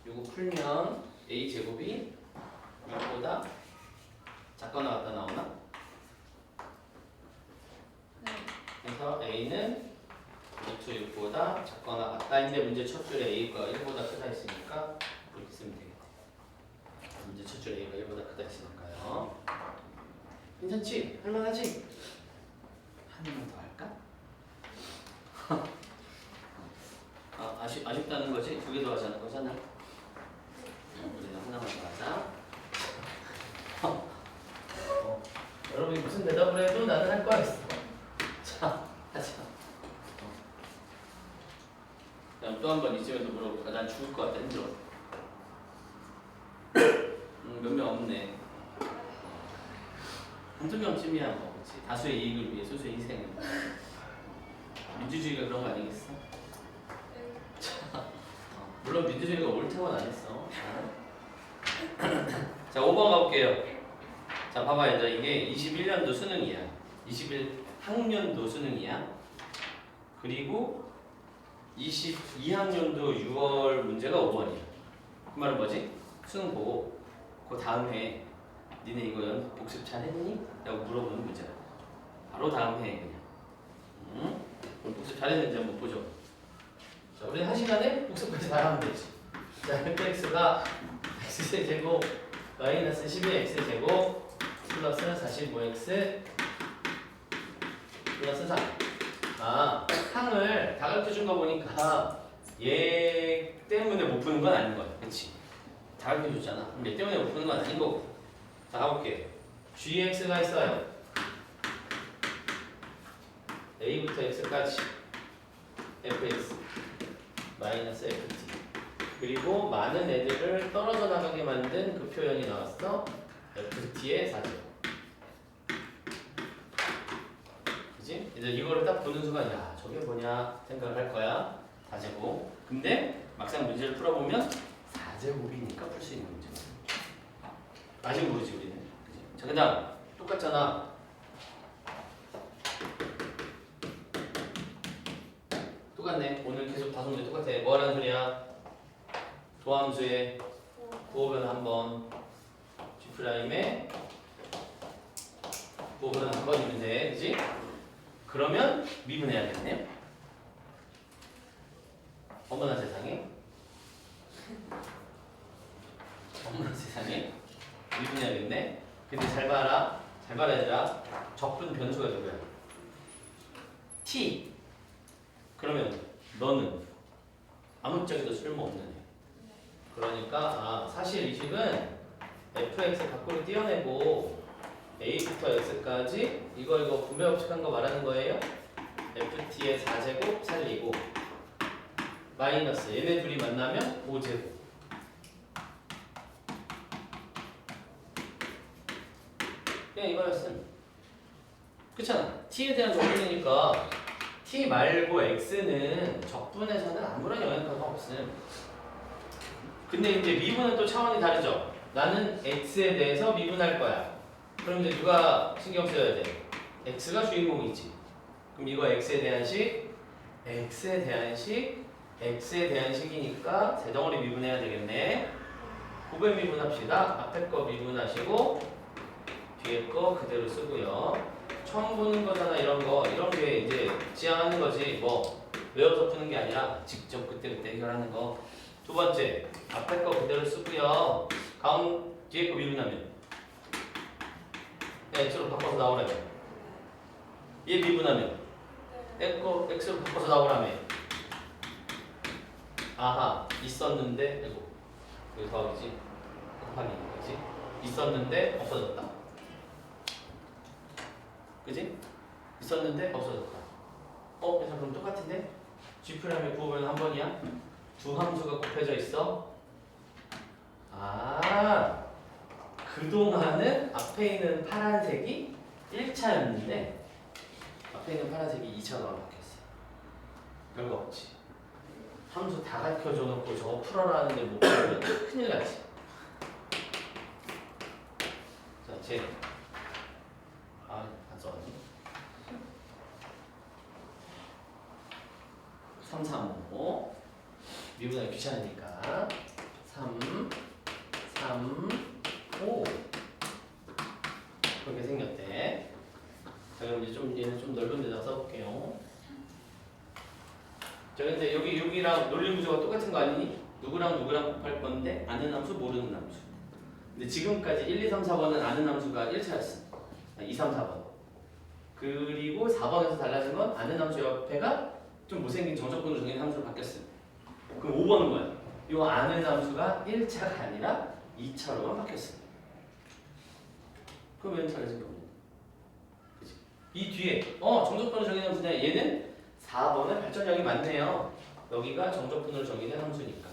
요거 풀면 a제곱이 6보다 작거나 같다 나오나? 네. 그래서 a는 루트 6보다 작거나 같다인데 문제 첫 줄에 a가 1보다 크다 했으니까 이렇게 쓰면 되겠네. 문제 첫 줄에 a가 1보다 크다 했으니까요. 괜찮지? 할만하지? 하나만 더 할까? 아쉽다는 거지? 두 개 더 하자는 거잖아. 우리는 하나만 더 하자. 여러분이 무슨 대답을 해도 나는 할 거야 있어. 자, 하자. 그럼 또 한 번 이쯤에도 물어볼까? 난 죽을 것 같아. 힘들어. 몇 명 없네. 한두 명쯤이야 뭐. 그치? 다수의 이익을 위해 소수의 희생을. 민주주의가 그런 거 아니겠어? 물론 민주주의가 옳다고는 안 했어. 자, 5번 가볼게요. 자, 봐봐 얘들아. 이게 21년도 수능이야. 21학년도 수능이야. 그리고 22학년도 6월 문제가 5번이야. 그 말은 뭐지? 수능 보고 그 다음 해에 니네 이거 복습 잘 했니? 라고 물어보는 문제야. 바로 다음 해에 그냥. 그럼 복습 잘했는지 한번 보죠. 자, 우리 한 시간에 복습까지 다 하면 되지. 자, fx가 x제곱 마이너스 12x제곱 플러스 45x 플러스 3. 아, 항을 다 가르쳐준 거 보니까 얘 때문에 못 푸는 건 아닌 거야. 그치? 다 가르쳐줬잖아. 그럼 얘 때문에 못 푸는 건 아닌 거고. 자, 가볼게. gx가 있어요. a부터 x까지 fx 마이너스 ft. 그리고 많은 애들을 떨어져 나가게 만든 그 표현이 나왔어. ft의 4제곱. 그지? 이제 이거를 딱 보는 순간 야 저게 뭐냐 생각을 할 거야. 4제곱. 근데 막상 문제를 풀어보면 4제곱이니까 풀 수 있는 문제야. 아직 모르지 우리는. 그지? 자, 그 다음 똑같잖아. 똑같네. 오늘 계속 다섯 문제 똑같아. 뭐라는 소리야? 도함수의 부호변 한번 G'의 부호변 한 번이면 돼. 그지? 그러면 미분해야겠네요. 어머나 세상에. 어머나 세상에. 미분해야겠네. 근데 잘 봐라. 잘 봐라 얘들아. 적분 변수가 누구야? t. 그러면 너는 아무짝에도 쓸모없는 애. 그러니까 사실 이 식은 fx 밖으로 띄어내고 a부터 x까지 이거 분배 법칙한 거 말하는 거예요. ft의 4제곱 살리고 마이너스 얘네 둘이 만나면 5제곱. 그냥 이거였음. 그렇잖아. t에 대한 적분이니까 t 말고 x는 적분에서는 아무런 영향가가 없음. 근데 이제 미분은 또 차원이 다르죠. 나는 x에 대해서 미분할 거야. 그럼 이제 누가 신경 써야 돼? x가 주인공이지. 그럼 이거 x에 대한 식, x에 대한 식, x에 대한 식이니까 세 덩어리 미분해야 되겠네. 구별 미분합시다. 앞에 거 미분하시고 뒤에 거 그대로 쓰고요. 처음 보는 거잖아. 이런 게 이제 지향하는 거지. 뭐 외워서 푸는 게 아니라 직접 그때 해결하는 거. 두 번째, 앞에 거 그대로 쓰고요. 뒤에 거 미분하면 x로 바꿔서 나오라며. 얘 미분하면 x로 바꿔서 나오라며. 아하, 있었는데 여기 더하기지. 곱하기 거지. 있었는데 없어졌다. 그지? 있었는데 없어졌다. 그래서 그럼 똑같은데? G'의 부호는 한 번이야? 두 함수가 곱해져 있어? 그동안은 앞에 있는 파란색이 1차였는데 앞에 있는 파란색이 2차로 바뀌었어. 별거 없지. 함수 다 가르쳐줘 놓고 저거 풀어라 하는데 못 풀면 큰일 나지. 자, 쟤. 안 써왔니? 3, 3, 5 미분하기 귀찮으니까 3, 5 그렇게 생겼대. 자, 그럼 이제 얘는 좀 넓은 데다가 써볼게요. 자, 근데 여기랑 논리 구조가 똑같은 거 아니니? 누구랑 곱할 건데 아는 함수, 모르는 함수. 근데 지금까지 1, 2, 3, 4번은 아는 함수가 1차였어. 2, 3, 4번. 그리고 4번에서 달라진 건 아는 함수 옆에가 좀 못생긴 정적분으로 정의된 함수로 바뀌었어요. 그럼 5번은 뭐야? 이 아는 함수가 1차가 아니라 2차로만 바뀌었어요. 그럼 왜 달라진 게 없냐? 그치? 이 뒤에 정적분으로 정의된 함수냐? 얘는 4번에 발전량이 많네요. 여기가 정적분으로 정의된 함수니까.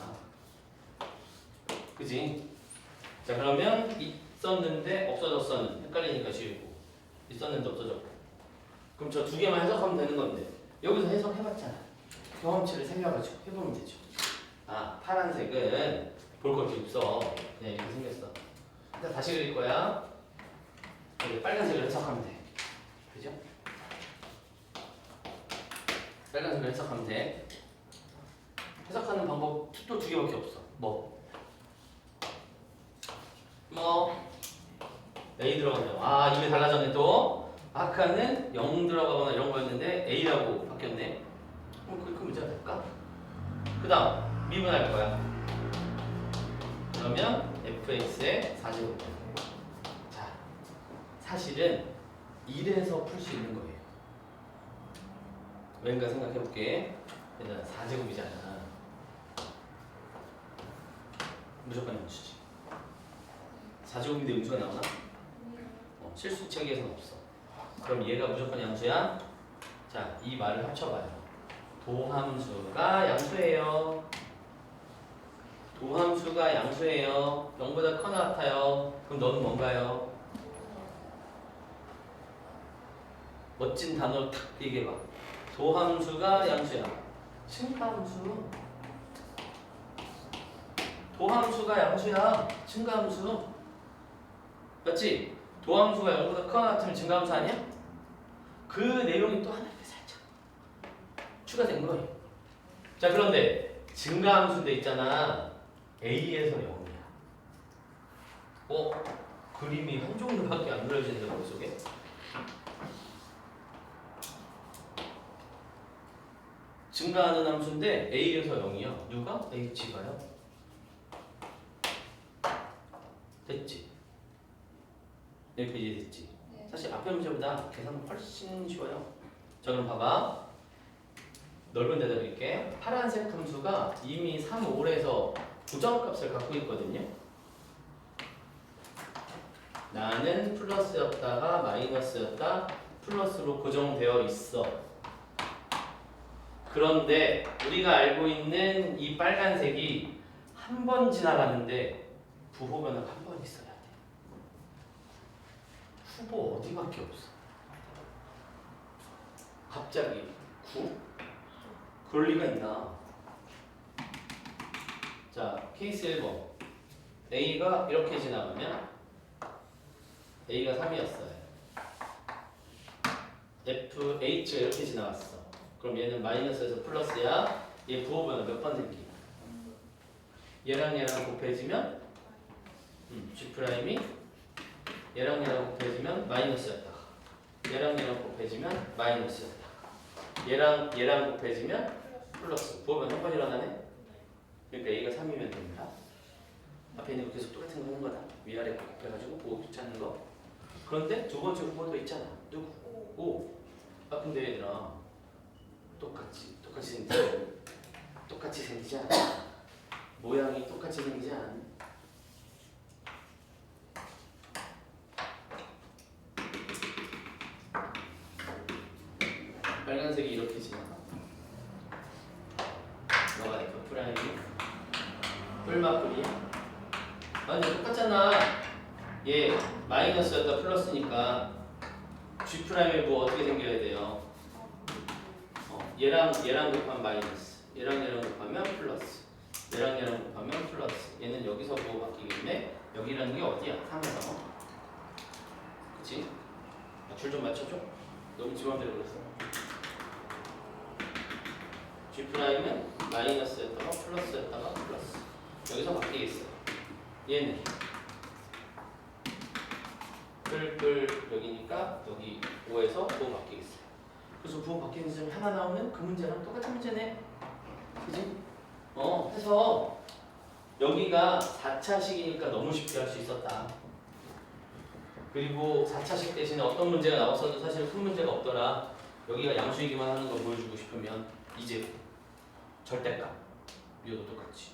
그지? 자, 그러면 있었는데 없어졌어는 헷갈리니까 지우고 있었는데 없어졌고. 그럼 저 두 개만 해석하면 되는 건데 여기서 해석해봤잖아. 경험치를 생겨가지고 해보면 되죠. 파란색은 볼 것도 없어. 그냥 이렇게 생겼어. 일단 다시 그릴 거야. 여기 빨간색을 해석하면 돼. 그죠? 빨간색을 해석하면 돼. 해석하는 방법 또 두 개밖에 없어. A 들어가면 이게 달라졌네 또. 아까는 0 들어가거나 이런 거였는데 A라고 바뀌었네. 그럼 그 문제가 될까? 그 다음 미분할 거야. 그러면 fx의 4제곱. 자, 사실은 이래서 풀 수 있는 거예요. 왠가 생각해볼게. 얘는 4제곱이잖아. 무조건 음수지. 4제곱인데 음수가 나오나? 실수책에서는 없어. 그럼 얘가 무조건 양수야? 자, 이 말을 합쳐봐요. 도함수가 양수예요. 도함수가 양수예요. 0보다 커나 같아요. 그럼 너는 뭔가요? 멋진 단어를 탁 얘기해봐. 도함수가 양수야. 증가함수. 도함수가 양수야. 증가함수. 맞지? 도함수가 0보다 커나 같으면 증가함수 아니야? 그 내용이 또 하나 이렇게 살짝 추가된 거예요. 자, 그런데 증가함수인데 있잖아. A에서 0이야. 그림이 한 종류밖에 안 그려지는데 머릿속에? 증가하는 함수인데 A에서 0이야. 누가? H가요. 됐지? 이렇게 이해됐지? 네. 사실 앞에 앞에 문제보다 계산은 훨씬 쉬워요. 자 그럼 봐봐. 넓은 데다 그릴게. 파란색 함수가 이미 3, 5에서 고정값을 갖고 있거든요. 나는 플러스였다가 마이너스였다 플러스로 고정되어 있어. 그런데 우리가 알고 있는 이 빨간색이 한 번 지나가는데 부호 변화가 한 번 있어야 돼. 후보 어디밖에 없어. 갑자기 9? 그럴 리가 있나? 자, 케이스 1번. A가 이렇게 지나가면 A가 3이었어요. F, H가 이렇게 지나갔어. 그럼 얘는 마이너스에서 플러스야. 얘 부호 변화 몇 번 생기? 얘랑 곱해지면 G'이 얘랑 곱해지면 마이너스였다가 얘랑 곱해지면 마이너스였다가 얘랑 곱해지면 플러스. 부호 변화 한 번 일어나네? 그러니까 A가 3이면 됩니다. 앞에 있는 거 계속 똑같은 거 하는 거다. 위아래 곱해가지고 부호 찾는 거. 그런데 두 번째 후보도 있잖아. 누구? 5. 아 근데 얘들아 똑같이 생기지 않아? 모양이 똑같이 생기지 않아? 빨간색이 이렇게 지나가. 너가 F 프라임이 뿔맛뿔이야? 아니 똑같잖아. 얘 마이너스였다 플러스니까 G 프라임의 뭐 어떻게 생겨야 돼요? 얘랑 곱하면 마이너스, 얘랑 곱하면 플러스, 얘랑 곱하면 플러스. 얘는 여기서 뭐 바뀌겠네? 여기라는 게 어디야? 3에서. 그치? 줄 좀 맞춰줘. 너무 지맘대로 그랬어. G 프라임은 마이너스였다가 플러스였다가 플러스. 여기서 바뀌겠어. 얘는 뿔 여기니까 여기 5에서 5 바뀌겠어요. 그래서 부호 바뀌는 점이 하나 나오면 그 문제랑 똑같은 문제네. 그지? 해서 여기가 4차식이니까 너무 쉽게 할 수 있었다. 그리고 4차식 대신에 어떤 문제가 나왔어도 사실 큰 문제가 없더라. 여기가 양수이기만 하는 걸 보여주고 싶으면 이제 절대값 이것도 똑같이.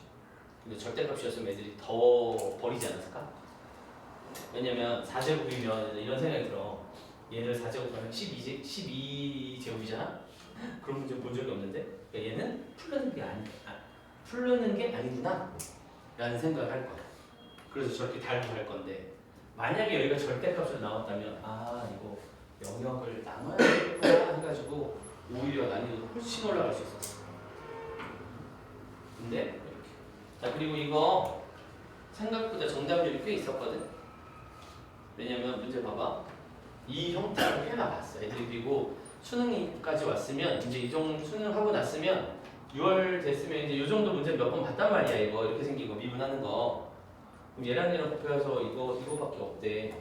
근데 절대값이었으면 애들이 더 버리지 않았을까? 왜냐면 4제곱이면 이런 생각이 들어. 얘를 4제곱하면 12제곱이잖아? 그런 문제 본 적이 없는데 그러니까 얘는 풀르는 게 아니구나 라는 생각을 할 거야. 그래서 저렇게 달고 갈 건데 만약에 여기가 절대값으로 나왔다면 아 이거 영역을 나눠야 되겠구나 해가지고 오히려 난이도가 훨씬 올라갈 수 있었어. 근데 이렇게. 자 그리고 이거 생각보다 정답률이 꽤 있었거든. 왜냐면 문제 봐봐. 이 형태를 꽤나 봤어. 애들이. 그리고 수능까지 왔으면 이제 이 정도 수능하고 났으면 6월 됐으면 이제 이 정도 문제 몇 번 봤단 말이야. 이거 이렇게 생긴 거 미분하는 거. 그럼 얘랑 곱해서 이거밖에 없대.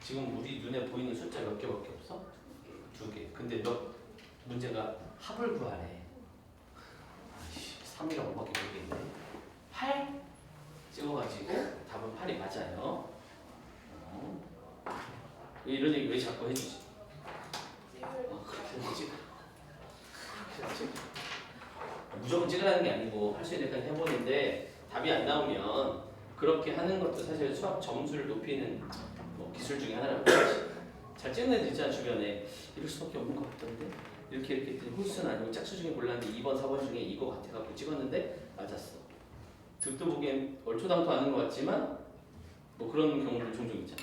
지금 우리 눈에 보이는 숫자 몇 개밖에 없어? 2개. 근데 문제가 합을 구하래. 3이랑 5밖에 모르겠네. 8 찍어가지고 답은 8이 맞아요. 이런 얘기 왜 자꾸 해주지? 그렇게 찍어. 무조건 찍으라는 게 아니고 할 수 있는 데까지 해보는데 답이 안 나오면 그렇게 하는 것도 사실 수학 점수를 높이는 뭐 기술 중에 하나라고 하지. 잘 찍는 애들 있잖아 주변에. 이럴 수밖에 없는 것 같던데 이렇게 했더니 홀수는 아니고 짝수 중에 골랐는데 2번, 4번 중에 이거 같아갖고 찍었는데 맞았어. 듣도 보기엔 얼토당토 않은 것 같지만 뭐 그런 경우도 종종 있잖아.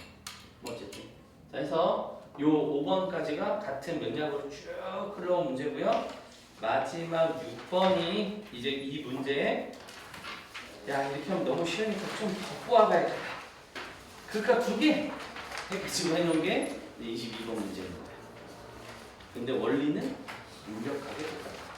뭐 어쨌든 자 해서 요 5번까지가 같은 맥락으로 쭉 흘러온 문제고요. 마지막 6번이 이제 이 문제에 야 이렇게 하면 너무 쉬우니까 좀 더 꼬아봐야겠다. 그러니까 2개 지금 해놓은 게 22번 문제인 거야. 근데 원리는 유력하게 똑같아.